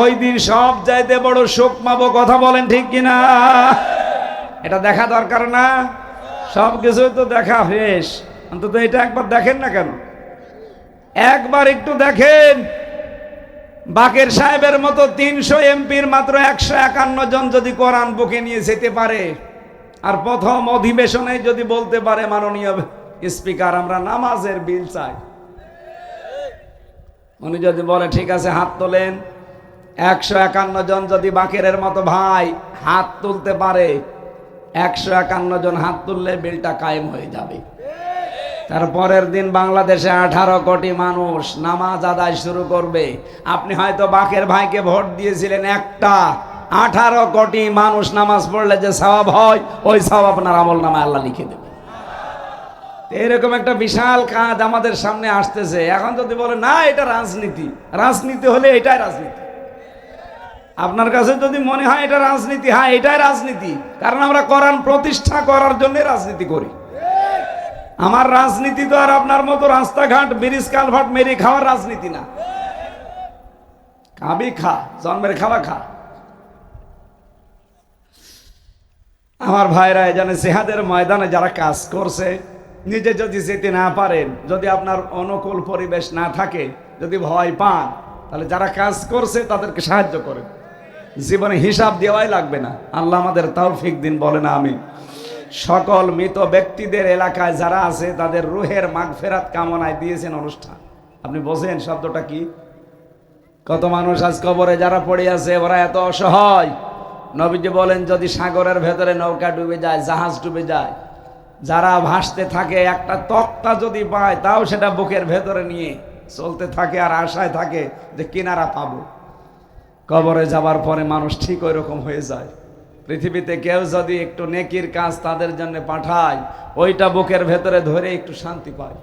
ওই দিন সব চাইতে বড় সুখ পাবো। কথা বলেন ঠিক কিনা? এটা দেখা দরকার না? সব কিছুই তো দেখা শেষ, অন্তত এটা একবার দেখেন না কেন? একবার একটু দেখেন। বাকের সাহেবের মতো 300 এমপির মাত্র 151 জন যদি কোরআন বুকে নিয়ে যেতে পারে, আর প্রথম অধিবেশনে যদি বলতে পারে, মাননীয় স্পিকার আমরা নামাজের বিল চাই, উনি যদি বলে ঠিক আছে হাত তোলেন, 151 জন যদি বাকেরের মতো ভাই হাত তুলতে পারে, 151 জন হাত তুললে বিলটা কায়েম হয়ে যাবে। তারপরের দিন বাংলাদেশে 18 কোটি মানুষ নামাজ আদায় শুরু করবে। আপনি হয়তো বাকের ভাইকে ভোট দিয়েছিলেন একটা, 18 কোটি মানুষ নামাজ পড়লে যে সওয়াব হয়, ওই সওয়াব আপনার আমলনামায় আল্লাহ লিখে দেবে। এরকম একটা বিশাল কাজ আমাদের সামনে আসতেছে। এখন যদি বলে না এটা রাজনীতি, রাজনীতি হলে এটাই রাজনীতি। আপনার কাছে যদি মনে হয় এটা রাজনীতি, হ্যাঁ এটাই রাজনীতি, কারণ আমরা কোরআন প্রতিষ্ঠা করার জন্য রাজনীতি করি। আমার রাজনীতি তো আর আপনার মতো রাস্তাঘাট ব্রিজ কালভার্ট মেরে খাওয়ার রাজনীতি না। খাবি খা, জন্মের খাওয়া খা। আমার ভাইরা এখানে জিহাদের ময়দানে যারা কাজ করছে, নিজে যদি যেতে না পারেন, যদি আপনার অনুকূল পরিবেশ না থাকে, যদি ভয় পান, তাহলে যারা কাজ করছে তাদেরকে সাহায্য করেন। জীবনে হিসাব দেওয়াই লাগবে না। আল্লাহ আমাদের তৌফিক দিন, বলে না আমি। সকল মৃত ব্যক্তিদের এলাকায় যারা আছে তাদের রুহের মাগফিরাত কামনায় দিয়েছেন অনুষ্ঠান। আপনি বোঝেন শব্দটা কি? কত মানুষ আজ কবরে যারা পড়ে আছে, ওরা এত অসহায়। নবীজি বলেন যদি সাগরের ভেতরে নৌকা ডুবে যায়, জাহাজ ডুবে যায়, যারা ভাসতে থাকে, একটা তক্তা যদি পায় তাও সেটা বুকের ভেতরে নিয়ে চলতে থাকে আর আশায় থাকে যে কিনারা পাবো। কবরে যাবার পরে মানুষ ঠিক ওই রকম হয়ে যায়। পৃথিবীতে কেউ যদি একটু নেকির কাজ তাদের জন্য পাঠায়, ওইটা বুকের ভেতরে ধরে একটু শান্তি পায়।